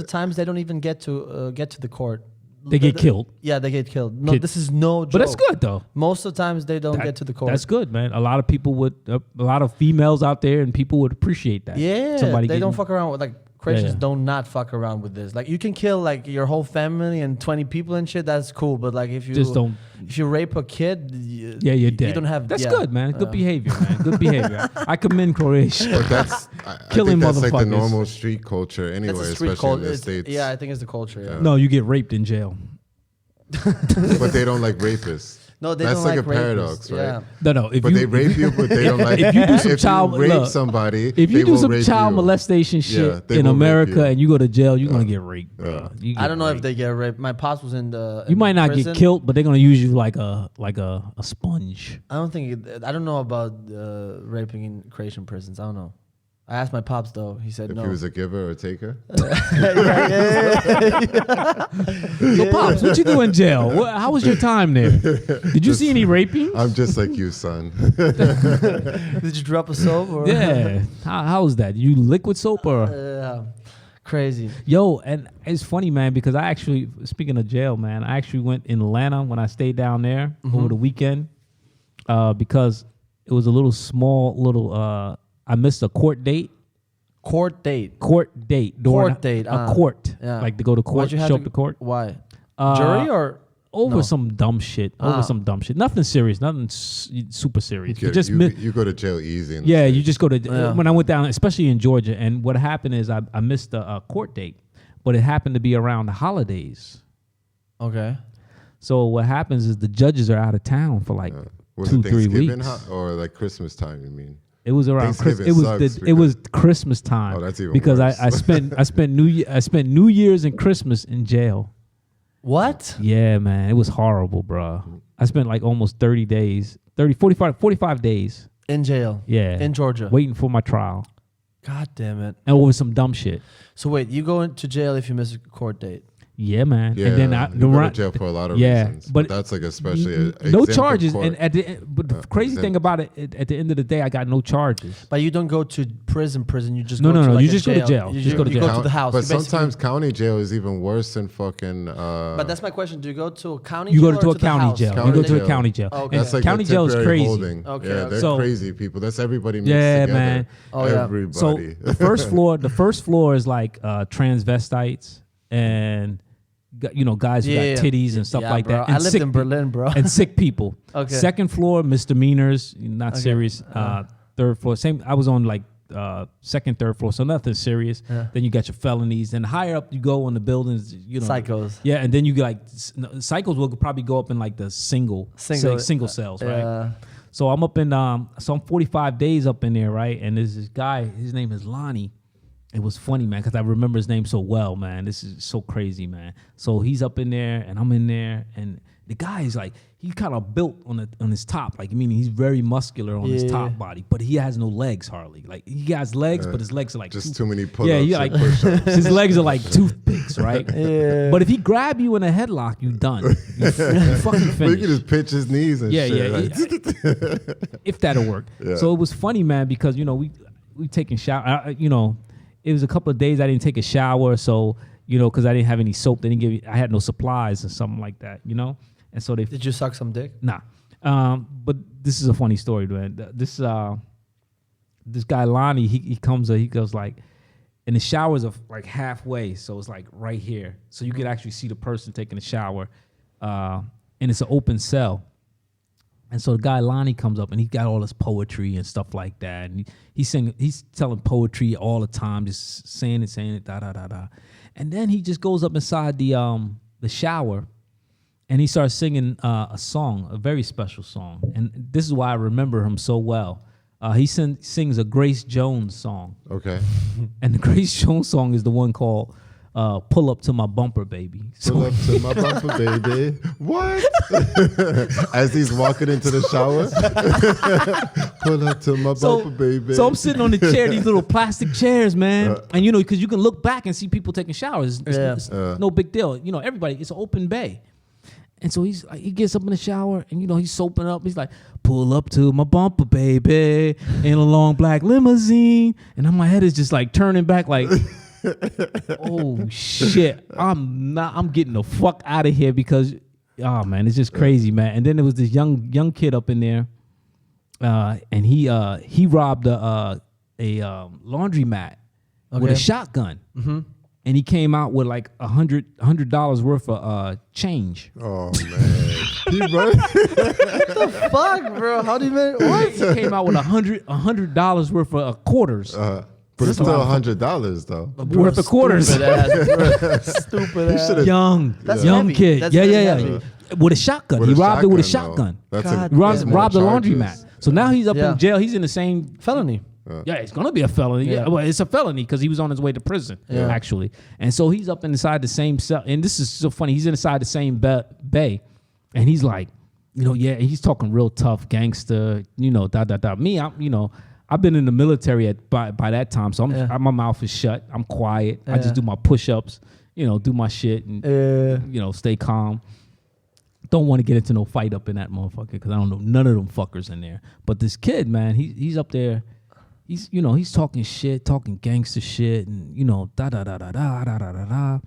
times they don't even get to the court. They get killed. Yeah, they get killed. No, Kid- this is no joke. But that's good though. Most of the times they don't get to the court. That's good, man. A lot of people would, a lot of females out there, and people would appreciate that. Yeah, Somebody they don't getting- fuck around with Christians Yeah. don't not fuck around with this. Like you can kill like your whole family and 20 people and shit. That's cool. But like if you Just don't. if you rape a kid, Yeah, you're dead. You don't have. That's yeah. good, man. Good behavior, man. Good behavior. I commend Croatia. But that's I Killing think that's like the motherfuckers. normal street culture anyway, That's a street especially in culture. the states. Yeah, I think it's the culture. Yeah. No, you get raped in jail. But they don't like rapists. No, they That's don't like like a rapists. paradox, right? Yeah. No. If But you, they rape you, but they don't like. if you do some if child- you rape look, somebody, if you they do will some rape child you. molestation Yeah, shit they in will rape America you. and you go to jail, you're gonna get raped, bro. You I get don't know if raped. they get raped. My pops was in the. You in might not prison. get killed, but they're gonna use you like a sponge. I don't think. I don't know about raping in Croatian prisons. I don't know. I asked my pops though. He said If no. he was a giver or taker, So, pops, what you do in jail? How was your time there? Did you see any raping? I'm just like you, son. Did you drop a soap or? Yeah. How was that? You liquid soap or? Yeah. Crazy. Yo, and it's funny, man, because I actually, speaking of jail, man, I actually went in Atlanta when I stayed down there over the weekend because it was a I missed a court date. Court date. Court date. Court date, A court. yeah. Like to go to court, Why'd you have show up to court. Why? Uh, Jury or? Over No. some dumb shit. Nothing serious. Nothing super serious. You, But just you go to jail easy. In the yeah, States. you just go to Yeah. when I went down, especially in Georgia. And what happened is I missed a court date, but it happened to be around the holidays. Okay. So what happens is the judges are out of town for like Was 2-3 it Thanksgiving weeks. or like Christmas time? You mean? It was around Thanksgiving Christmas. It was Christmas time. Oh, that's even because worse. I spent New Year's and Christmas in jail. What? Yeah, man, it was horrible, bro. I spent like almost 45 days. In jail. Yeah, In Georgia. waiting for my trial God damn it. and over some dumb shit. So wait, you go into jail if you miss a court date. Yeah, man. Yeah, and then you go to jail for a lot of reasons. but that's like especially a no exempt of charges. court. And at the end, but the crazy thing about it, at the end of the day, I got no charges. But you don't go to prison. You just No, go no, to no, like you a just go to jail. You, Just go to you jail. go to the house. But You basically- sometimes county jail is even worse than fucking. But that's my question. Do you go to a county You jail go to or a the county house? jail. County You go to a jail. county jail. Okay. And That's like county a jail is temporary crazy. holding. Okay, Yeah, okay. they're So- crazy people. That's everybody mixed Yeah, together. man. Oh, yeah. Everybody. So the first floor is like transvestites and guys who Yeah, got titties and stuff Yeah, like bro. that. I And lived sick in pe- Berlin, bro. and sick people. Okay. Second floor misdemeanors, not serious. Third floor, same. I was on like second, third floor, so nothing serious. Yeah. Then you got your felonies. Then higher up you go in the buildings, you know, Psychos. Yeah, and then you get like psychos will probably go up in like the single cells, right? Yeah. So I'm up in so I'm 45 days up in there, right? And there's this guy, his name is Lonnie. It was funny, man, because I remember his name so well, man. This is so crazy, man. So he's up in there, and I'm in there, and the guy is like, he kind of built on his top, like meaning he's very muscular on his top body, but he has no legs hardly. Like he has legs, but his legs are like just too many pull-ups. Yeah, like his legs are like toothpicks, right? Yeah. But if he grab you in a headlock, you done. You fucking finished. But you can just pitch his knees and shit. If that'll work. Yeah. So it was funny, man, because you know we taking shower. You know, it was a couple of days I didn't take a shower, so you know, because I didn't have any soap. They didn't give me. I had no supplies or something like that, you know. And so Did you suck some dick? Nah. But this is a funny story, man. This guy Lonnie, he comes, he goes like, and the showers are like halfway, so it's like right here, so you could actually see the person taking a shower, and it's an open cell. And so the guy Lonnie comes up and he got all this poetry and stuff like that, and he's telling poetry all the time, just saying it, da da da da, and then he just goes up inside the shower. And he starts singing a song, a very special song. And this is why I remember him so well. He sings a Grace Jones song. Okay. And the Grace Jones song is the one called Pull Up to My Bumper Baby. Pull up to my bumper, baby. What? As he's walking into the shower. Pull up to my bumper, baby. So I'm sitting on the chair, these little plastic chairs, man. And you know, because you can look back and see people taking showers. It's no big deal. You know, everybody, it's an open bay. And so he gets up in the shower and, you know, he's soaping up. He's like, pull up to my bumper, baby, in a long black limousine. And my head is just like turning back like, oh, shit. I'm getting the fuck out of here because, oh, man, it's just crazy, man. And then there was this young kid up in there. And he robbed a laundromat with a shotgun. Mm-hmm. And he came out with like $100 worth of change. Oh man, What the fuck, bro? How do you make what? He came out with $100 worth of quarters. but it's still $100 though. Worth of quarters. Stupid ass. Stupid ass. Young heavy. kid. That's Yeah. heavy. With a shotgun. He robbed it with a shotgun. That's God Robbed the charges. laundromat. So now he's up in jail. He's in the same Felony. Yeah, it's gonna be a felony. Yeah. Well, it's a felony because he was on his way to prison, actually. And so he's up inside the same cell. And this is so funny. He's inside the same bay, and he's like, you know, he's talking real tough gangster, you know, da da da. Me, I've been in the military by that time, so my mouth is shut. I'm quiet. I just do my push-ups, you know, do my shit, and you know, stay calm. Don't want to get into no fight up in that motherfucker because I don't know none of them fuckers in there. But this kid, man, he's up there. He's talking shit, talking gangster shit, and you know, da da da da da da da da.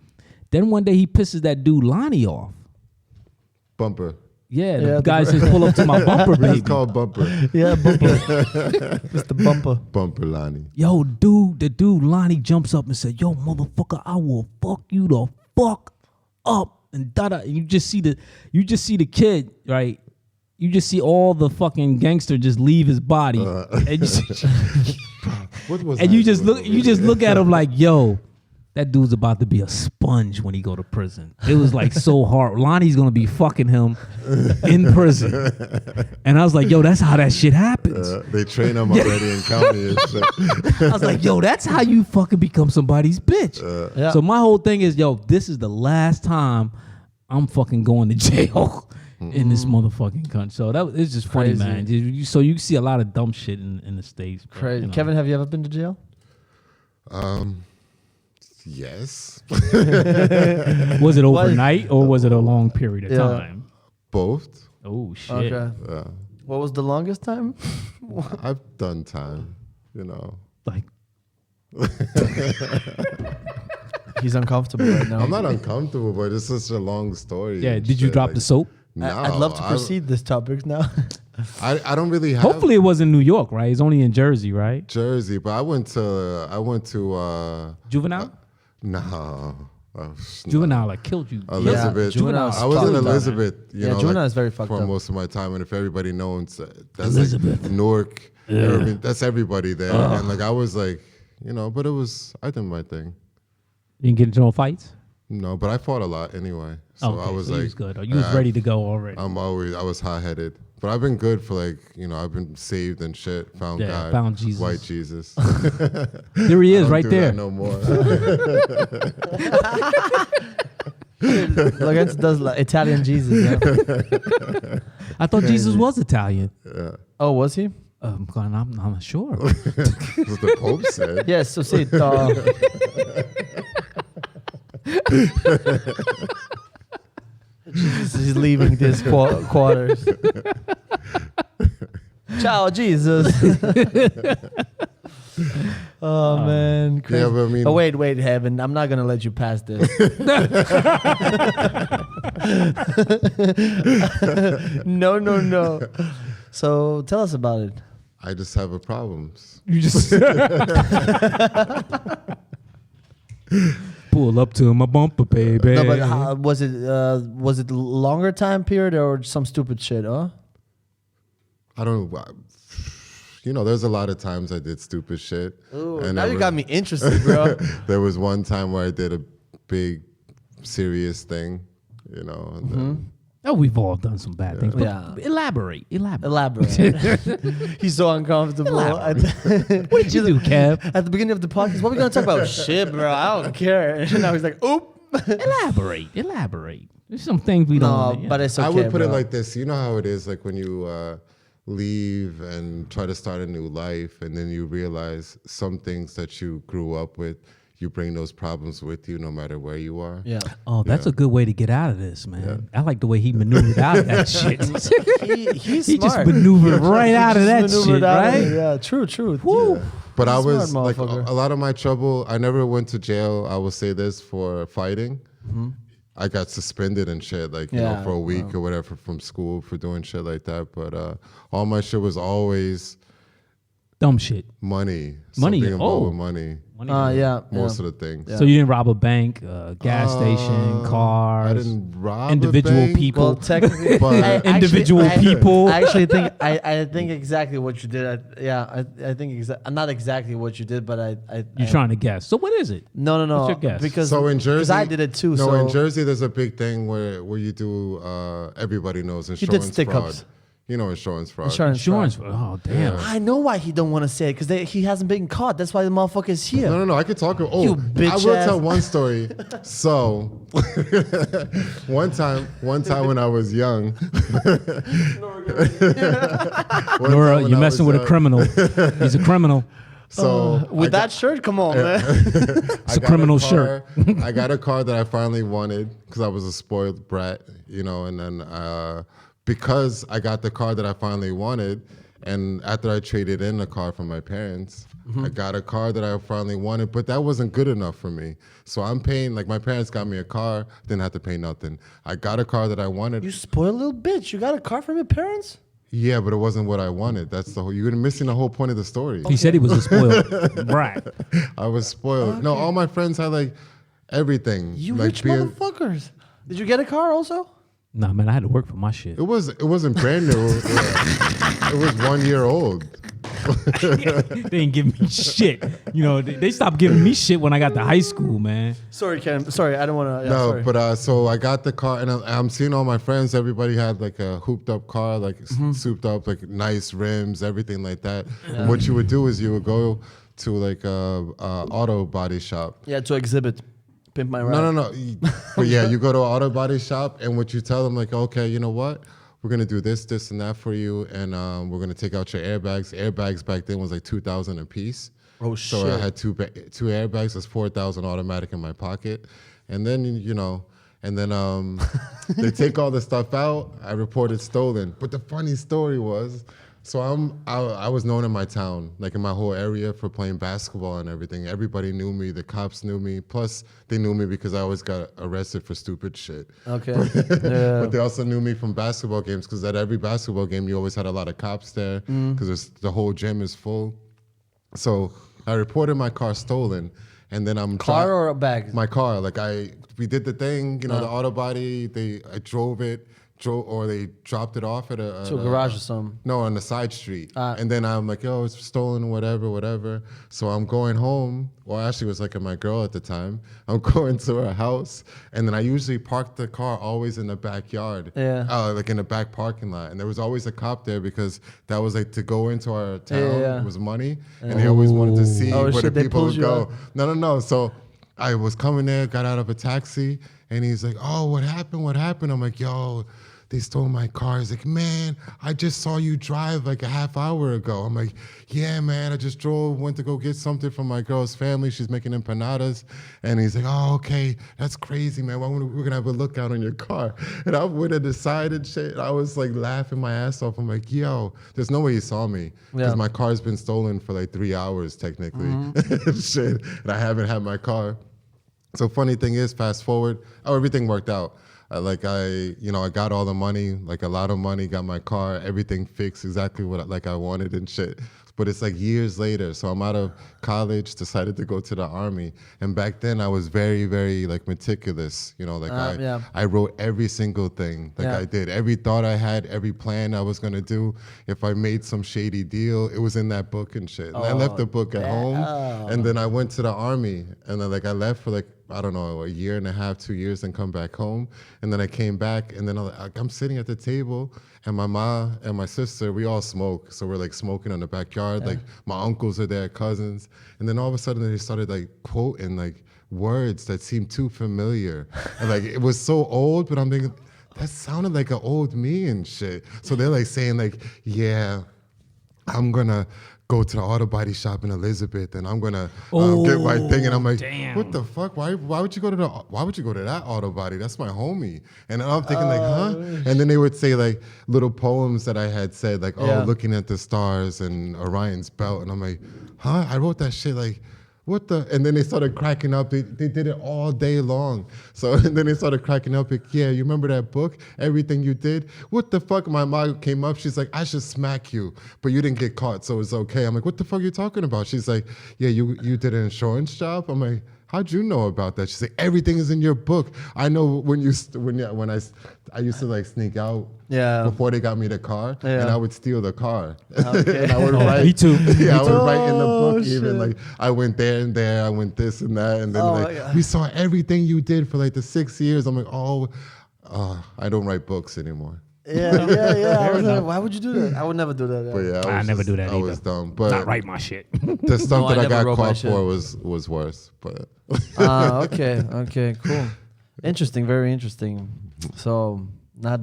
Then one day he pisses that dude Lonnie off. Bumper. Yeah, the guy says, "Pull up to my bumper, baby." It's called bumper. Yeah, bumper. It's the bumper. Bumper Lonnie. Yo, the dude Lonnie jumps up and said, "Yo, motherfucker, I will fuck you the fuck up." And da da. And you just see the kid, right? You just see all the fucking gangster just leave his body, and you just look at him like, yo, that dude's about to be a sponge when he go to prison. It was like so hard. Lonnie's gonna be fucking him in prison, and I was like, yo, that's how that shit happens. They train him already in county and shit. I was like, yo, that's how you fucking become somebody's bitch. So my whole thing is, yo, this is the last time I'm fucking going to jail. In this motherfucking country. So it's just funny, Crazy. man. So you see a lot of dumb shit in the States. Bro, Crazy. you know. Kevin, have you ever been to jail? Yes. Was it overnight or was it a long period of time? Both. Oh, shit. Okay. What was the longest time? I've done time, you know. Like, He's uncomfortable right now. I'm not uncomfortable, but it's such a long story. yeah, and did you shit. drop Like, the soap? No, I'd love to proceed this topic now. I don't really have Hopefully it was in New York, right? It's only in Jersey, right? Jersey, but I went to Juvenile? no. Juvenile like killed you. Elizabeth. Juvenile's I was in fucked up. Elizabeth, Juvenile is very fucked for up. most of my time, and if everybody knows, that's Elizabeth. like Newark, Irving, that's everybody there, and like I was like, but I did my thing. You didn't get into no fights? No, but I fought a lot anyway, so I was so like, you was good. Or you was ready to go already. I was hot headed, but I've been good for I've been saved and shit. Found God, found Jesus. white Jesus. There he is, right do there. that no more. Lorenzo does like Italian Jesus. Yeah. I thought Jesus was Italian. Oh, was he? I'm not sure. That's what the Pope said. Yes, so sit. Jesus is leaving this quarters. Ciao, Jesus. Oh man, crazy. Yeah, but I mean, wait, Heaven. I'm not gonna let you pass this. No. So tell us about it. I just have a problems. You just pull up to my bumper, baby. No, but was it longer time period or some stupid shit? Huh? I don't. There's a lot of times I did stupid shit. Ooh, and now you got me interested, bro. There was one time where I did a big, serious thing. And then, Oh, we've all done some bad things. But Yeah. Elaborate. He's so uncomfortable. What did you do, Kev? At the beginning of the podcast, what are we gonna talk about? Shit, bro. I don't care. And now he's like, oop. Elaborate. There's some things we don't. But it's okay. I would put it bro. like this. You know how it is, like when you leave and try to start a new life, and then you realize some things that you grew up with, you bring those problems with you no matter where you are. Yeah. Oh, that's a good way to get out of this, man. I like the way he maneuvered out of that shit. He's He smart. just maneuvered right out of that Maneuvered shit, out of right? it. Yeah, true. Woo. Yeah. But I He's a was smart like, motherfucker. a lot of my trouble, I never went to jail. I will say this, for fighting. I got suspended and shit, for a week or whatever from school for doing shit like that. But all my shit was always Dumb shit. money. Money, Something involved oh. with money. Yeah. Most of the things. So you didn't rob a bank, gas station, cars. I didn't rob individual a bank, people. Well, technically, But- Individual people. I actually think I think exactly what you did. I think not exactly what you did, but You're trying to guess. So what is it? No. What's your guess? Because So in Jersey, I did it too. No, so in Jersey, there's a big thing where you do. Everybody knows did insurance stick-ups. fraud. You know insurance fraud. Insurance. fraud. Oh, damn. I know why he don't want to say it because he hasn't been caught. That's why the motherfucker is here. No. I could talk. Oh, You bitch I will ass. tell one story. So, one time when I was young, Nora, you're messing with a criminal. He's a criminal. So With that shirt, come on, man. It's a criminal shirt. I got a car that I finally wanted because I was a spoiled brat, and then because I got the car that I finally wanted, and after I traded in the car from my parents, I got a car that I finally wanted, but that wasn't good enough for me. So I'm paying, like my parents got me a car, didn't have to pay nothing. I got a car that I wanted. You spoiled little bitch. You got a car from your parents? Yeah, but it wasn't what I wanted. That's the whole. You're missing the whole point of the story. He said he was a spoiled brat. I was spoiled. No, all my friends had like everything. You like rich motherfuckers. Did you get a car also? Nah, man, I had to work for my shit. It wasn't brand new. It was 1 year old. They didn't give me shit. They stopped giving me shit when I got to high school, man. Sorry, Ken. Sorry, I don't want to. No, sorry. but so I got the car, and I'm seeing all my friends. Everybody had like a hooped up car, like souped up, like nice rims, everything like that. And what you would do is you would go to like a auto body shop. Yeah, to exhibit. Pimp my ride. No. But yeah, you go to an auto body shop, and what you tell them, like, okay, you know what? We're gonna do this, this, and that for you, and we're gonna take out your airbags. Airbags back then was like $2,000 a piece. Oh So shit. I had two airbags. That's $4,000 automatic in my pocket, and then they take all the stuff out. I reported stolen. But the funny story was, so I was known in my town, like in my whole area, for playing basketball and everything. Everybody knew me. The cops knew me. Plus, they knew me because I always got arrested for stupid shit. Okay. But they also knew me from basketball games because at every basketball game, you always had a lot of cops there because the whole gym is full. So I reported my car stolen, and then I'm Car or a bag? my car. Like we did the thing, you know, the auto body. I drove it, or they dropped it off at To a garage or something. No, on the side street. And then I'm like, yo, it's stolen, whatever. So I'm going home. Well, actually, it was like my girl at the time. I'm going to her house. And then I usually park the car always in the backyard. Yeah. Like in the back parking lot. And there was always a cop there because that was like to go into our town. Yeah. It was money. And they always wanted to see Oh, where shit, the they people pulled would you go. out? No. So I was coming there, got out of a taxi. And he's like, oh, what happened? I'm like, yo, they stole my car. He's like, man, I just saw you drive like a half hour ago. I'm like, yeah, man, I just went to go get something from my girl's family. She's making empanadas. And he's like, oh, okay, that's crazy, man. We're gonna have a lookout on your car. And I went and decided shit. I was like laughing my ass off. I'm like, yo, there's no way he saw me. Because my car's been stolen for like 3 hours technically. Shit. And I haven't had my car. So funny thing is, fast forward, everything worked out. I got all the money, like a lot of money, got my car, everything fixed exactly what I wanted and shit. But it's like years later. So I'm out of college, decided to go to the army. And back then I was very, very like meticulous. You know, like I wrote every single thing. Like I did every thought I had, every plan I was going to do. If I made some shady deal, it was in that book and shit. And I left the book at home. And then I went to the army. And then I left for I don't know, a year and a half, 2 years, and come back home. And then I came back, and then I'm sitting at the table, and my mom and my sister, we all smoke. So we're like smoking on the backyard. Like my uncles are there, cousins. And then all of a sudden they started like quoting like words that seemed too familiar. And like it was so old, but I'm thinking, that sounded like an old me and shit. So they're like saying like, yeah, I'm gonna go to the auto body shop in Elizabeth, and I'm gonna get my thing. And I'm like, what the fuck? Why would you go to that auto body? That's my homie. And I'm thinking like, huh? And then they would say like little poems that I had said, like, looking at the stars and Orion's belt. And I'm like, huh? I wrote that shit like, what the? And then they started cracking up. They did it all day long. So and then they started cracking up. Like, yeah, you remember that book? Everything you did? What the fuck? My mom came up. She's like, I should smack you, but you didn't get caught, so it's okay. I'm like, what the fuck are you talking about? She's like, yeah, you did an insurance job. I'm like, how'd you know about that? She's like, everything is in your book. I know when I used to like sneak out before they got me the car, and I would steal the car. Okay. And I would write. Me too. Yeah, I would write in the book shit. even like I went there and there, I went this and that, and then Oh like my God. we saw everything you did for like the 6 years. I'm like, I don't write books anymore. Yeah. I was like, why would you do that? I would never do that. But yeah, I never do that I was either. dumb. But Not write my shit. the stuff No, that I I never got wrote my caught shit. for was worse. But Okay, cool. Interesting, very interesting. So not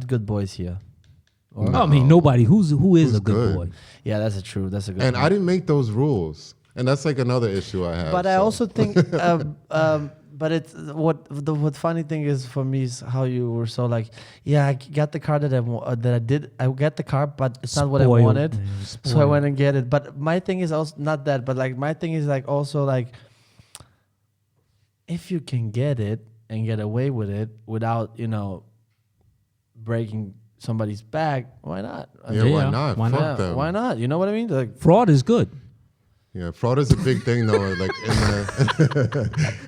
good boys here. Or- I mean, nobody. Who is Who's a good good? boy? Yeah, that's true. That's a good. and point. I didn't make those rules, and that's like another issue I have. But I so. also think, but it's what funny thing is for me is how you were so like, yeah, I got the car that I got the car, but it's not what I Spoiled, wanted, man, so I spoiled. went and get it. But my thing is also not that, but like my thing is like also like, if you can get it and get away with it without breaking somebody's back, why not? I Yeah, mean, why Yeah, not? why Fuck yeah, them. why not? You know what I mean? Like, Fraud is good. Yeah, fraud is a big thing though. Like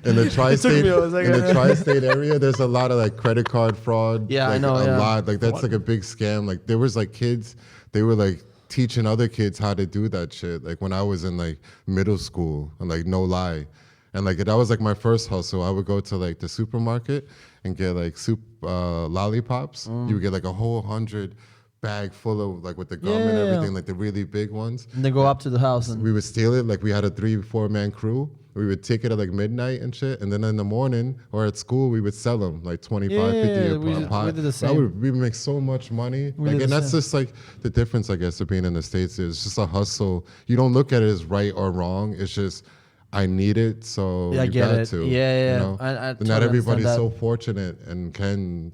in the tri-state, me a second. in the tri-state area, there's a lot of like credit card fraud. Yeah, I like, know, a yeah. lot. Like that's like a big scam. Like there was like kids, they were like teaching other kids how to do that shit. Like when I was in like middle school, and like no lie, and like that was like my first hustle. I would go to like the supermarket and get like lollipops. You would get like a whole 100 bag full of like with the gum and Yeah. everything, like the really big ones. and they go up to the house and We would steal it. Like we had a 3-4 man crew. We would take it at like midnight and shit. And then in the morning or at school, we would sell them like 25, 50 Yeah, a we pop. did the That same. we would make so much money. We Like, did and the that's same. just like the difference, I guess, of being in the States. It's just a hustle. You don't look at it as right or wrong. It's just, I need it, so Yeah, I you get got it. to. Yeah. You know? I But totally not everybody's understand so fortunate and can,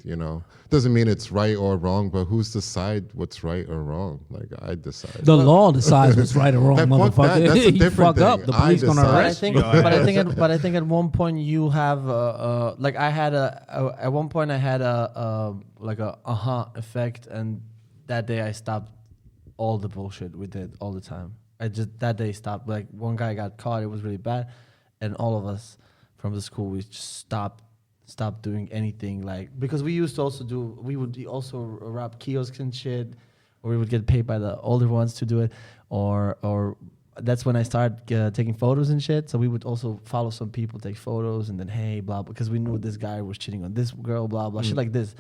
doesn't mean it's right or wrong, but who's decide what's right or wrong? Like I decide. The law decides what's right or wrong, That- fuck that, motherfucker. that's a You different fuck up, thing. the I police gonna decide. But I arrest think, you. but I think at one point you have, like I had at one point I had like a effect, and that day I stopped all the bullshit we did all the time. I just that day stopped. Like one guy got caught. It was really bad, and all of us from the school we just stopped doing anything like because we used to also do. We would also rob kiosks and shit, or we would get paid by the older ones to do it, or that's when I started taking photos and shit. So we would also follow some people, take photos, and then hey, blah, because we knew this guy was cheating on this girl, blah, blah, shit like this.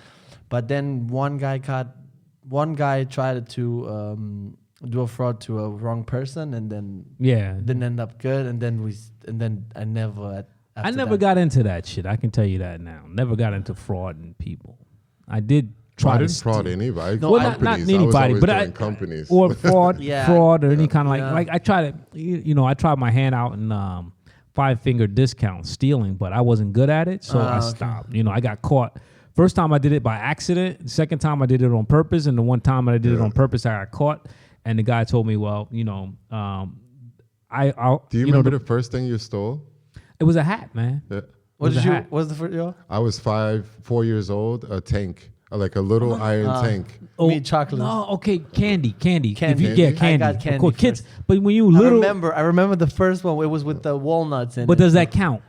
But then one guy tried to do a fraud to a wrong person, and then didn't end up good. And then I never got into that shit. I can tell you that now. Never got into frauding people. I did. I didn't fraud anybody. No, not anybody, but companies or fraud, fraud or any kind of like I tried to, I tried my hand out in 5-finger discount stealing, but I wasn't good at it, so I stopped. I got caught. First time I did it by accident. The second time I did it on purpose, and the one time I did it on purpose, I got caught. And the guy told me, well, Do you remember the first thing you stole? It was a hat, man. Yeah. What was the first? I was 4 years old. A tank. Like a little iron tank. Oh, me chocolate. No, okay, candy. Candy. Candy. I got candy. Of course, kids. First. But when you little, I remember the first one. It was with the walnuts in it. But does that count?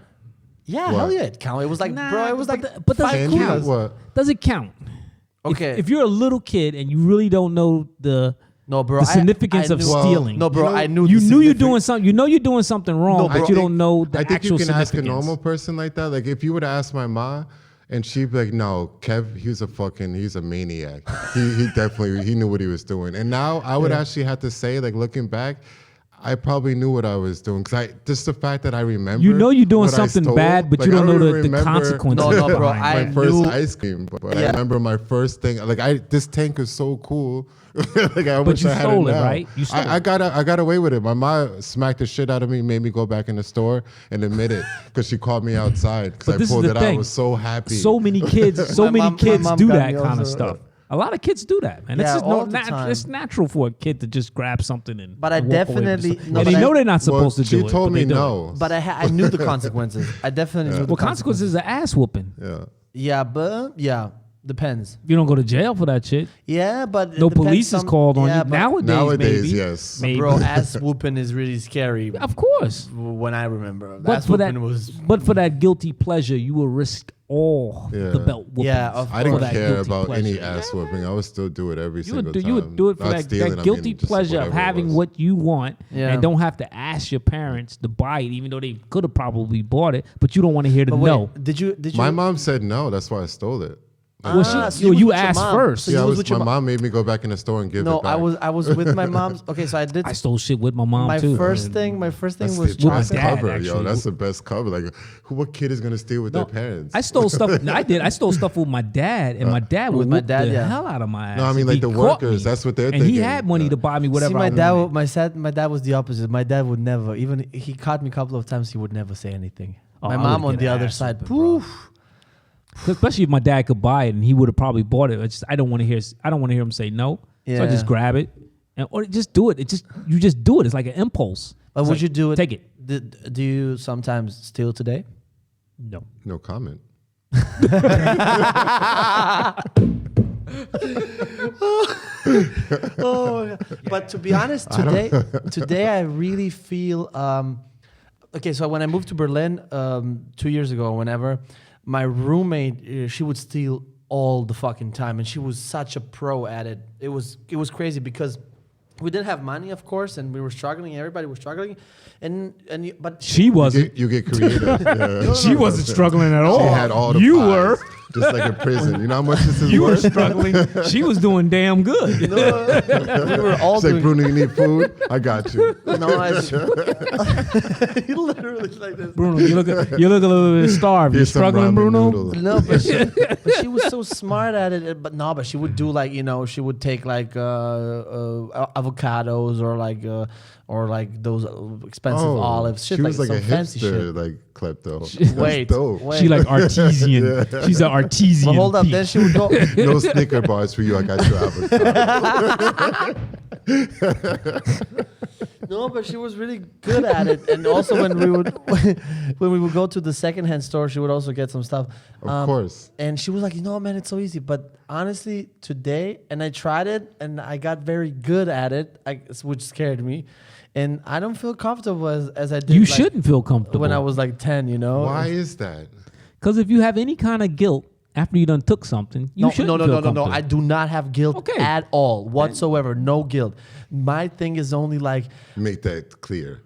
Yeah, hell yeah, it count. It was like, bro, it was like, but does it Candy? count? What? Does it count? Okay. If you're a little kid and you really don't know the significance of stealing. No, bro, I knew. You knew you're doing something. You know you're doing something wrong, but you don't know the I think actual you can ask a significance. normal person like that. Like if you would ask my mom, and she'd be like, "No, Kev, he's a maniac. He definitely he knew what he was doing." And now I would actually have to say, like looking back, I probably knew what I was doing because just the fact that I remember. You know you're doing what I something stole, bad, but like, you don't I know the remember consequences. No, bro, behind my it. first ice cream, but I remember my first thing. Like this tank is so cool. Like I wish you I had stole it it, now. right? You stole I got away with it. My mom smacked the shit out of me, made me go back in the store and admit it because she called me outside because I pulled it out. I was so happy. So many kids, My kids mom do got that me kind also. of stuff. A lot of kids do that, man. Yeah, It's all just the time. it's natural for a kid to just grab something and. But I and walk away with definitely- something. no, and but they I- know they're not supposed to do it. She told but me they do it. no. But I knew the consequences. I definitely knew the Well, consequences are ass whooping. Yeah. Yeah, but depends. You don't go to jail for that shit. Yeah, but it No depends police is called on yeah, you but- nowadays. Maybe. Yes. Maybe. Bro, ass whooping is really scary. Of course. When I remember, But ass for that, whooping was. but for that guilty pleasure, you will risk all the belt whoopings. Yeah, of I didn't for that care guilty about any pleasure. ass whooping. I would still do it every You single would, do, time. you would do it for Not that stealing, I mean, guilty just pleasure of whatever it having was. what you want Yeah. and don't have to ask your parents to buy it, even though they could have probably bought it, but you don't want to hear the But wait, no. Did you? My mom said no. That's why I stole it. Well, so you was with your asked mom. first. So Yeah, you was with your my mom. mom made me go back in the store and give No, it back. I was with my mom's. Okay, so I did. I stole shit with my mom my too. first thing That's was the chocolate. best dad, cover, yo. actually. That's the best cover. Like, what kid is gonna steal with their parents? I stole stuff. I did. I stole stuff with my dad, and my dad would With my whoop dad, the yeah. hell out of my ass. No, I mean, if like he the caught workers, me. that's what they're and he thinking. had money to buy me whatever. See, my I dad, wanted. my dad was the opposite. My dad would never, even he caught me a couple of times. He would never say anything. Oh, my I mom would on get the an other ass side, whooping, bro. poof. Especially if my dad could buy it and he would have probably bought it. It's just, I don't want to hear him say no. So I Yeah. just grab it or just do it. You just do it. It's like an impulse. But It's would like, you do it? Take it. Do you sometimes steal today? No. No comment. Oh, but to be honest, today I really feel. Okay, so when I moved to Berlin 2 years ago, whenever my roommate, she would steal all the fucking time, and she was such a pro at it. It was crazy because we didn't have money, of course, and we were struggling. Everybody was struggling, but She wasn't. You get creative. Yeah. She wasn't struggling at all. She had all the You pies, were. just like in prison. You know how much this is You were worth? struggling. She was doing damn good. we were all It's like, doing. Bruno, you need food? I got you. No, literally like this. Bruno, you look a little bit starved. You Here's some struggling, ramen Bruno? noodles. No, but she was so smart at it. But she would do like, she would take like avocados or like those expensive olives. Shit, she was like some a fancy hipster, shit. like klepto. Wait, That's dope. wait. She like artesian. She's an artesian. But hold up, peak. then she would go. No Snicker bars for you. I got you avocado. No, No, but she was really good at it. And also when we would go to the secondhand store, she would also get some stuff. Of course. And she was like, man, it's so easy. But honestly, today, and I tried it, and I got very good at it, which scared me. And I don't feel comfortable as I did. You shouldn't feel comfortable when I was like 10. Why is that? Because if you have any kind of guilt after you done took something, you shouldn't feel comfortable. No. I do not have guilt at all whatsoever. No guilt. My thing is only like Make that clear.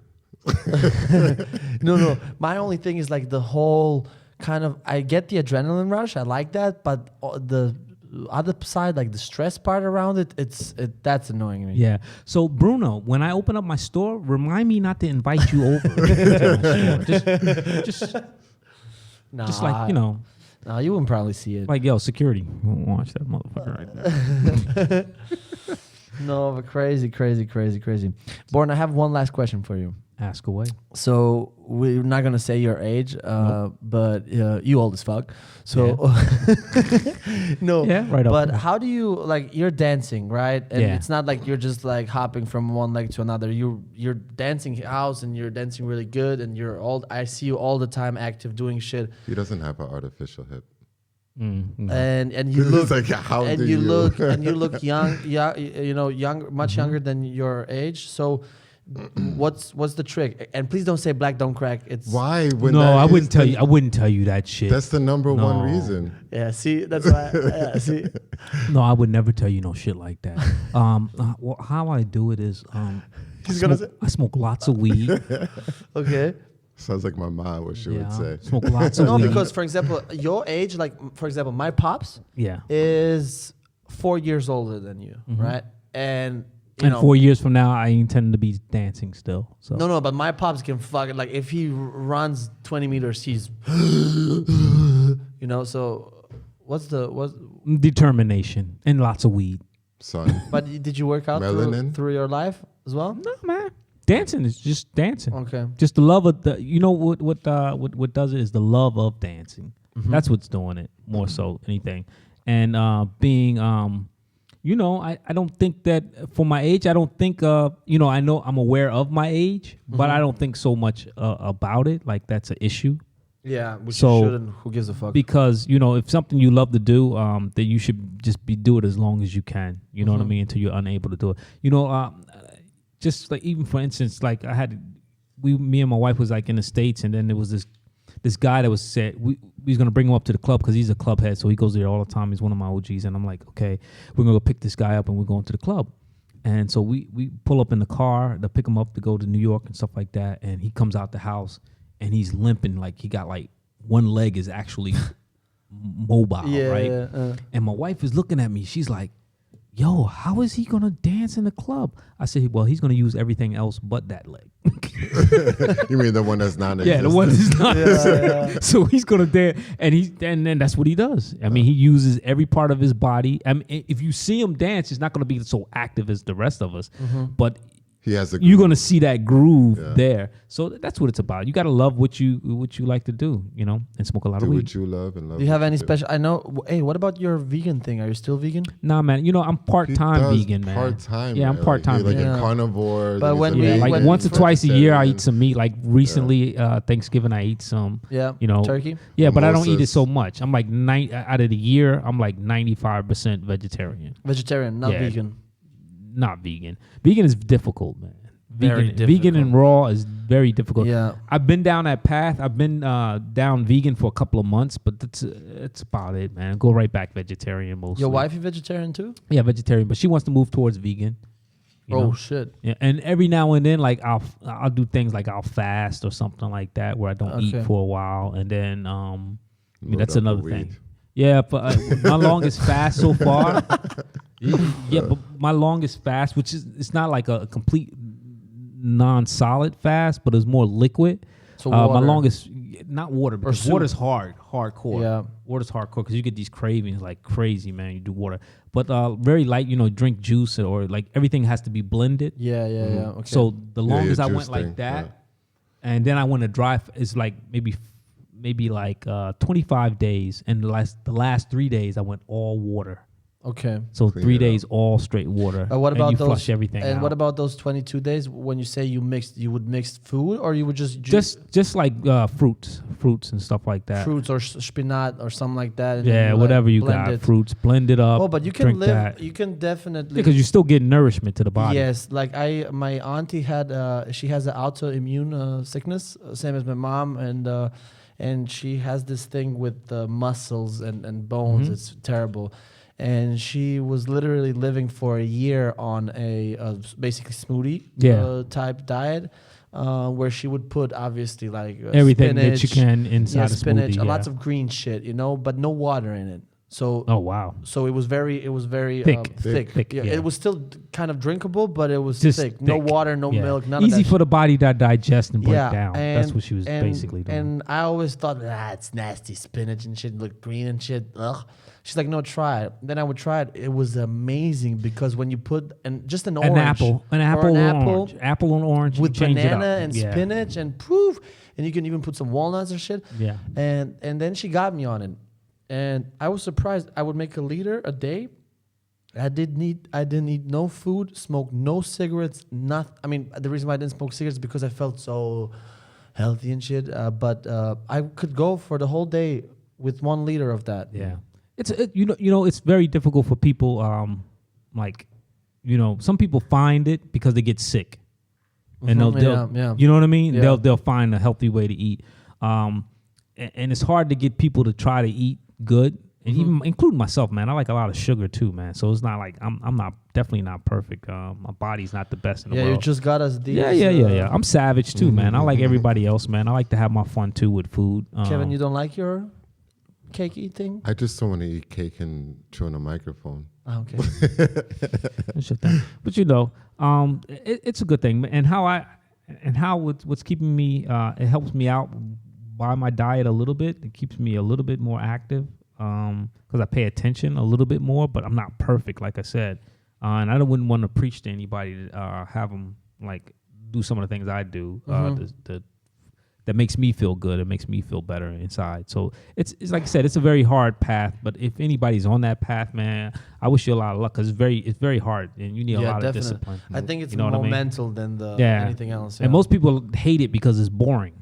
no. My only thing is like the whole kind of I get the adrenaline rush. I like that, but the other side, like the stress part around it, that's annoying me. Yeah. So Bruno, when I open up my store, remind me not to invite you over. to my store. Just like No, you wouldn't probably see it. Like, yo, security. Watch that motherfucker right there. No, but crazy. Born, I have one last question for you. Ask away. So we're not gonna say your age, but you old as fuck. So no, yeah, right. But how do you you're dancing, right? And Yeah. it's not like you're just like hopping from one leg to another. You're dancing house and you're dancing really good, and I see you all the time active doing shit. He doesn't have an artificial hip. No. And you look It's like, how and do you you- look and you look young, much younger than your age. So what's the trick? And please don't say black don't crack. It's Why? When No, that I is wouldn't tell the- you. I wouldn't tell you that shit. That's the number No. one reason. Yeah, see, that's why. Yeah, see. No, I would never tell you no shit like that. Well, how I do it is, I smoke lots of weed. Okay. Sounds like my mom, what she would say. Smoke lots of No, weed. because for example, your age, for example, my pops yeah. is 4 years older than you, right? And you And know, 4 years from now, I intend to be dancing still. So no, but my pops can fucking if he runs 20 meters, he's So what's determination and lots of weed. Son. But did you work out Melanin? through your life as well? No, man. Dancing is just dancing. Okay. Just the love of the. You know what does it is the love of dancing. That's what's doing it more so than anything. And being I don't think that for my age, I don't think I know I'm aware of my age, but I don't think so much about it. Like that's an issue. Yeah, which So- you shouldn't. Who gives a fuck? Because if something you love to do, that you should just do it as long as you can. You know what I mean? Until you're unable to do it. Just like even for instance, like me and my wife was like in the States, and then there was this guy that was said we was gonna bring him up to the club because he's a club head, so he goes there all the time. He's one of my OGs, and I'm like, okay, we're gonna go pick this guy up, and we're going to the club. And so we pull up in the car to pick him up to go to New York and stuff like that. And he comes out the house and he's limping, like he got like one leg is actually mobile, right? And my wife is looking at me. She's like, yo, how is he going to dance in the club? I said, well, he's going to use everything else but that leg. You mean the one that's not Yeah, the one that's not. So he's going to dance, and then that's what he does. I mean, he uses every part of his body. I mean, if you see him dance, he's not going to be so active as the rest of us, but He has a you're going to see that groove there. So that's what it's about. You got to love what you like to do, and smoke a lot do of weed. what you love and love. Do you have what any do. special? I know. Hey, what about your vegan thing? Are you still vegan? Nah, man. I'm He part-time does vegan, man. Part-time. Yeah, I'm man. part-time Like, vegan. a carnivore. But then when he's we- a Yeah, like when- once or twice a year, I vegetarian. eat some meat. Like recently, Thanksgiving, I ate some. Yeah. Turkey. Turkey. Yeah, but I don't eat it Mimosas. so much. I'm like out of the year, I'm like 95% vegetarian. Vegetarian, not Yeah. vegan. Not vegan. Vegan is difficult, man. Very Vegan and raw is very difficult. Yeah. I've been down that path. I've been down vegan for a couple of months, but that's about it, man. Go right back vegetarian mostly. Your wife is vegetarian too? Yeah, vegetarian, but she wants to move towards vegan. you know? Shit. Yeah, and every now and then, like I'll do things like I'll fast or something like that, where I don't eat Okay. for a while, and then Load that's up the another weed. thing. Yeah, but my longest fast so far. Yeah, but my longest fast, which is it's not like a complete non-solid fast, but it's more liquid. So My water. longest, not water, because soup. water's hardcore. Yeah. Water's hardcore because you get these cravings like crazy, man. You do water, but very light. Drink juice or like everything has to be blended. Yeah. Okay. So the Yeah, longest your I juice went like thing, that, yeah. and then I went to dry. It's like maybe like 25 days, and the last 3 days I went all water. Okay. So Clean 3 it days all straight water. But what and about you those? flush everything And out. what about those 22 days? When you say you mixed, you would mix food, or you would just like fruits and stuff like that. fruits or spinach or something like that. And Yeah, then, like, whatever you blend got, it. fruits, blend it up. Oh, but you can drink live. that. You can definitely. Because you still get nourishment to the body. Yes, like my auntie had, she has an autoimmune sickness, same as my mom, and she has this thing with the muscles and bones. Mhm. It's terrible, and she was literally living for a year on a basically smoothie Yeah. type diet, where she would put obviously like Everything that you spinach, can inside a spinach, smoothie. lots of green shit, but no water in it. So Oh wow. so it was very Thick. thick. Yeah. It was still kind of drinkable, but it was Just thick. No thick. water, no Yeah. milk, none Easy of that. for the body to digest and break Yeah, down. That's what she was basically doing. And I always thought, it's nasty spinach and shit, look green and shit. Ugh. She's like, no, try it. Then I would try it. It was amazing because when you put just an orange, an apple, orange, apple and orange with you change it banana up. and Yeah. spinach and poof, and you can even put some walnuts or shit. Yeah. And then she got me on it, and I was surprised. I would make a liter a day. I didn't eat no food, smoke no cigarettes, nothing. I mean, the reason why I didn't smoke cigarettes is because I felt so healthy and shit. But I could go for the whole day with 1 liter of that. Yeah. It's very difficult for people. Some people find it because they get sick, and they'll yeah. you know what I mean. Yeah. They'll find a healthy way to eat, and it's hard to get people to try to eat good, and even including myself, man. I like a lot of sugar too, man. So it's not like I'm not definitely not perfect. My body's not the best in the Yeah, world. you just got us these. Yeah. I'm savage too, man. I like everybody else, man. I like to have my fun too with food. Kevin, you don't like your cake eating? I just don't want to eat cake and chew on a microphone. Oh, okay. That's your thing. But it's a good thing. And what's keeping me, it helps me out by my diet a little bit. It keeps me a little bit more active because I pay attention a little bit more. But I'm not perfect, like I said, and I wouldn't want to preach to anybody to have them like do some of the things I do. That makes me feel good. It makes me feel better inside. So it's like I said, it's a very hard path. But if anybody's on that path, man, I wish you a lot of luck because it's very hard and you need a lot of discipline. I think it's You know more what I mean? mental than anything else. Yeah. And most people hate it because it's boring.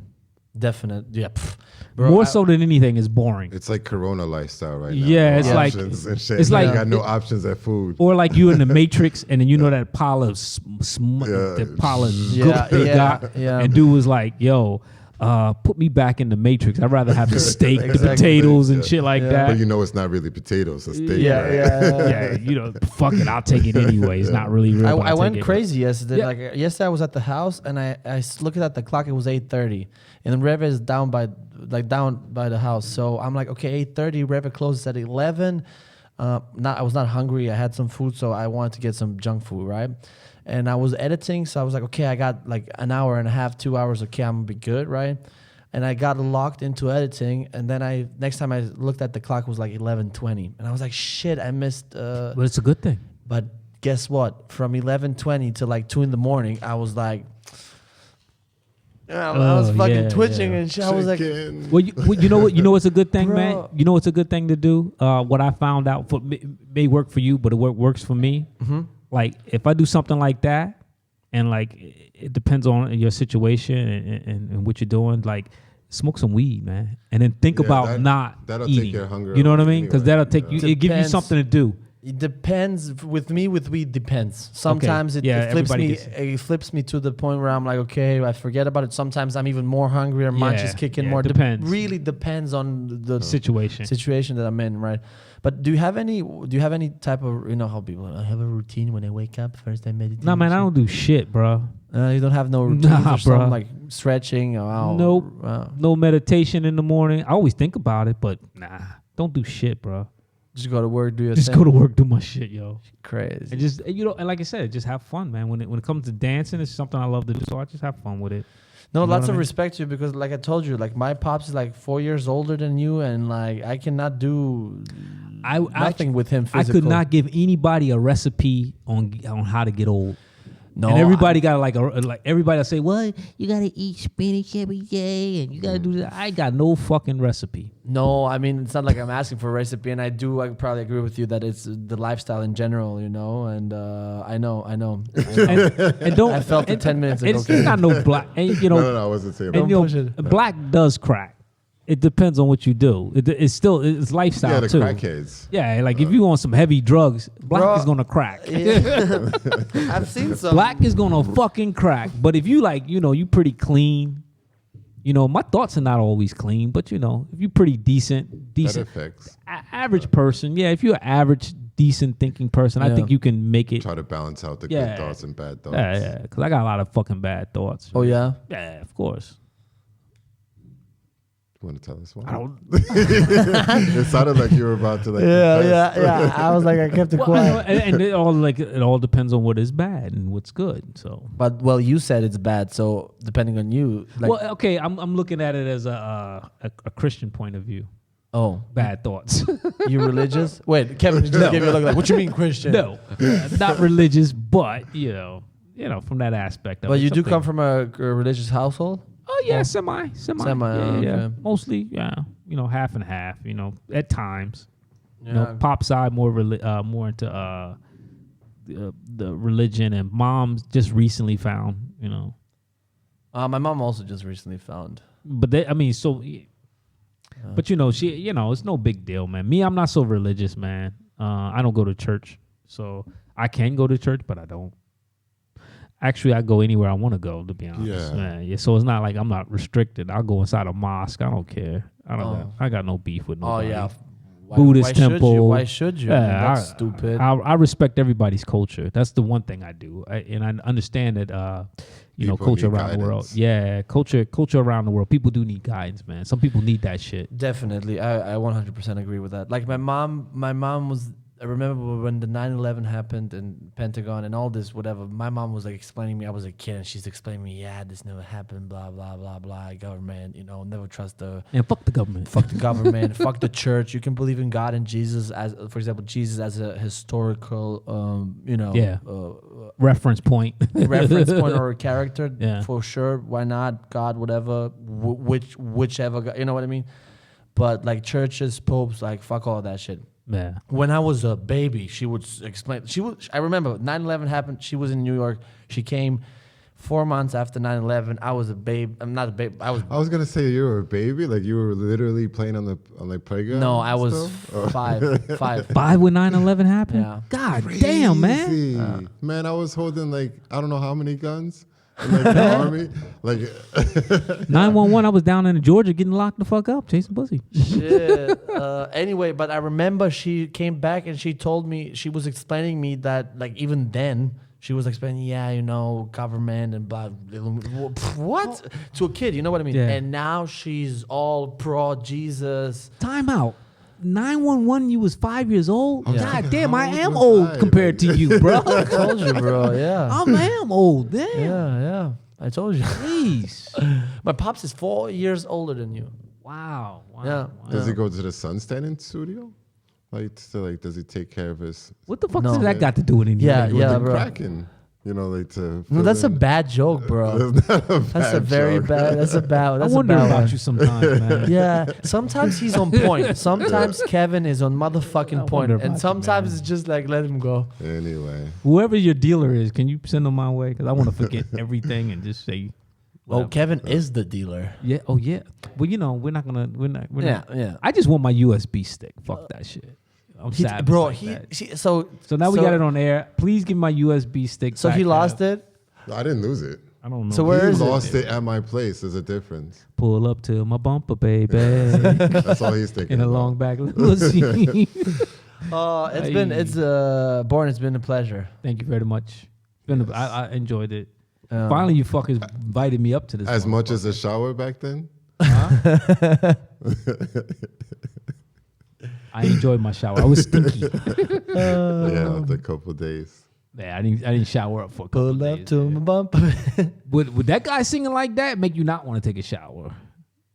Definite. Yeah. More so than anything, it's boring. It's like Corona lifestyle right now. Yeah, No it's like- options and shit. it's You like- got no options at food. Or like you in the Matrix, and then that pile of that pile of goop they got, yeah. and dude was like, "Yo, put me back in the Matrix. I'd rather have the steak, the Exactly. potatoes, and Yeah. shit like Yeah. that." But it's not really potatoes, it's steak. Yeah, right? yeah. Fuck it, I'll take it anyway. It's not really real. but I I'll went take it. crazy yesterday. Yeah. Like yesterday, I was at the house and I looked at the clock. It was 8:30, and Reva is down by the house. So I'm like, okay, 8:30. Reva closes at 11. I was not hungry. I had some food, so I wanted to get some junk food, right? And I was editing, so I was like, okay, I got like an hour and a half, 2 hours. Okay, I'm gonna be good, right? And I got locked into editing, and then next time I looked at the clock, it was like 11:20, and I was like, shit, I missed. But it's a good thing. But guess what? From 11:20 to like 2 a.m, I was like, I was fucking twitching and shit. I was like, Chicken. Well, you know what? You know what's a good thing, man. Bro. You know what's a good thing to do. What I found out may work for you, but it works for me. mm-hmm. Like if I do something like that, and like it depends on your situation and what you're doing. Like smoke some weed, man, and then think Yeah, about not that'll take eating. your hunger You know what I away mean? Because anyway. that'll take you. It gives you Depends. something to do. It depends with me. With weed, depends. Sometimes Yeah, it flips everybody me. gets It flips me to the point where I'm like, okay, I forget about it. Sometimes I'm even more hungry or munchies kicking yeah, more. depends. Really depends on the Situation. situation that I'm in, right? But do you have any type of how people have a routine when they wake up? First they meditate. Nah, man, I don't do shit, bro. You don't have no routine Nah, or something bruh. like stretching or Nope. No meditation in the morning. I always think about it, but nah, don't do shit, bro. just go to work, do your Just thing. go to work, do my shit, yo. Crazy. And just and like I said, just have fun, man. When it comes to dancing, it's something I love to do. So I just have fun with it. No, You know lots what I of mean? respect to you because, like I told you, like my pops is like 4 years older than you, and like I cannot do nothing with him. I Physical. could not give anybody a recipe on how to get old. No, and everybody got like everybody that say, well, you gotta eat spinach every day and you gotta do that. I got no fucking recipe. No, I mean, it's not like I'm asking for a recipe, and I probably agree with you that it's the lifestyle in general, you know, and I know. And don't I felt it 10 minutes ago. It's not no black, and you know, No, I wasn't saying and, that. you know, push it. black does crack. It depends on what you do. It's lifestyle Yeah, the too. crackheads. Yeah, like if you on some heavy drugs, black Bro, is gonna crack. I've seen some. Black is gonna fucking crack. But if you like, you know, you pretty clean. You know, my thoughts are not always clean, but you know, if you're pretty decent, That affects. average person, yeah. If you're an average, decent thinking person, I Yeah. think you can make it. Try to balance out the Yeah. good thoughts and bad thoughts. Yeah, because I got a lot of fucking bad thoughts. Oh yeah. Yeah, of course. You want to tell us why? I don't. It sounded like you were about to like. confess. yeah. I was like, I kept it Well, quiet. and it all depends on what is bad and what's good. So. But well, you said it's bad, so depending on you, like, Well, okay, I'm looking at it as a Christian point of view. oh, Bad thoughts. you religious? Wait, Kevin just gave you a look like, what you mean Christian? No, not religious, but you know, from that aspect. Of But it, you do something- come from a religious household? Oh yeah, Oh. semi. Semi, Yeah. okay. Mostly, yeah. You know, half and half. You know, at times. You Yeah. know, pop side more more into the religion, and mom's just recently found. You know, My mom also just recently found. but they, I mean, so. But you know, it's no big deal, man. Me, I'm not so religious, man. I don't go to church, so I can go to church, but I don't. Actually, I go anywhere I want to go, to be honest. Yeah. Man. Yeah. So it's not like I'm not restricted. I'll go inside a mosque. I don't care. I got no beef with Oh nobody. yeah. Buddhist temple. Why should you? I mean, that's stupid. I respect everybody's culture. That's the one thing I do, and I understand that. You know, People culture need around the world. guidance. Yeah, culture around the world. People do need guidance, man. Some people need that shit. Definitely, I 100% agree with that. Like my mom was. I remember when the 9/11 happened and Pentagon and all this, whatever. My mom was like explaining me. I was a kid, and she's explaining me, yeah, this never happened. Blah blah blah blah. Government, you know, never trust the. And fuck the government. Fuck the government. Fuck the church. You can believe in God and Jesus as, for example, Jesus as a historical, Reference point. reference point or a character. Yeah. For sure. Why not? God, whatever. Whichever. You know what I mean? But like churches, popes, like fuck all that shit. Yeah. When I was a baby, she would explain. I remember 9/11 happened. She was in New York. She came 4 months after 9/11. I was a babe. I'm not a babe. I was gonna say you were a baby, like you were literally playing on the playground. no. I was stuff? Oh. five. 5 when 9/11 happened? Yeah. God damn, man. Crazy. Man, I was holding like I don't know how many guns in like the army. Like 911, I was down in Georgia getting locked the fuck up, chasing pussy. Shit. Anyway, but I remember she came back and she told me, she was explaining me that like even then she was explaining, yeah, you know, government and blah. What? To a kid, you know what I mean? Yeah. And now she's all pro Jesus. Time out. 911, you was 5 years old? Yeah. God damn, I How old am was old I? compared to you, bro. I told you, bro. Yeah. I am old, damn. Yeah. I told you. Jeez. My pops is 4 years older than you. Wow. Yeah. does he go to the sun standing studio? Does he take care of his What the fuck No. does that got to do with anything? Yeah, with yeah, the bro. Kraken? You know, like to. No, that's a fill in- bad joke, bro. That's a very joke. bad. That's a bad. I That's wonder a bad about one. you sometimes, man. Yeah, sometimes he's on point. Sometimes Kevin is on motherfucking I point, wonder about and you, sometimes man. it's just like let him go. Anyway, Whoever your dealer is, can you send them my way? Because I want to forget everything and just say. Oh, whatever. Kevin is the dealer. Yeah. Oh, yeah. Well, you know, we're not. Yeah. I just want my USB stick. Fuck that shit. I'm sad. Bro, that. so now we got it on air. Please give my USB stick. So back, he lost it. I didn't lose it. I don't know. So where He is it? lost it at my place. There's a difference. Pull up to my bumper, baby, That's all he's thinking. in a about. long back limousine. It's Born. It's been a pleasure. Thank you very much. I enjoyed it. Um, Finally, you fuckers invited me up to this. As much as a shower back then. I enjoyed my shower. I was stinky. Yeah, after a couple days. Yeah, I didn't shower up for a couple Pull up days, to man. my bumper. Would that guy singing like that make you not want to take a shower?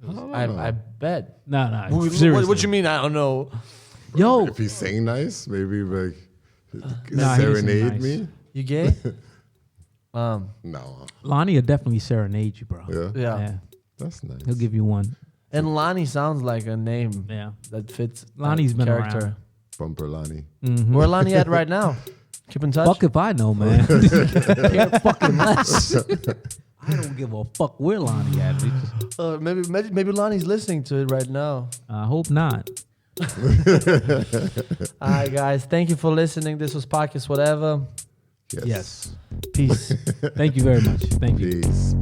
I bet. No, What, seriously. what you mean? I don't know. Yo, If he sang nice, maybe like Nah, he didn't sing serenade nice. me. You gay? No. Lonnie will definitely serenade you, bro. Yeah. Yeah. That's nice. He'll give you one. And Lonnie sounds like a name Yeah. that fits. Lonnie's been character. around. Bumper Lonnie. Where Lonnie at right now? Keep in touch. Fuck if I know, man. Care fucking less. I don't give a fuck where Lonnie at, bitch. Maybe Lonnie's listening to it right now. I hope not. All right, guys. Thank you for listening. This was Podcast Whatever. Yes. Peace. Thank you very much. Thank you. Peace.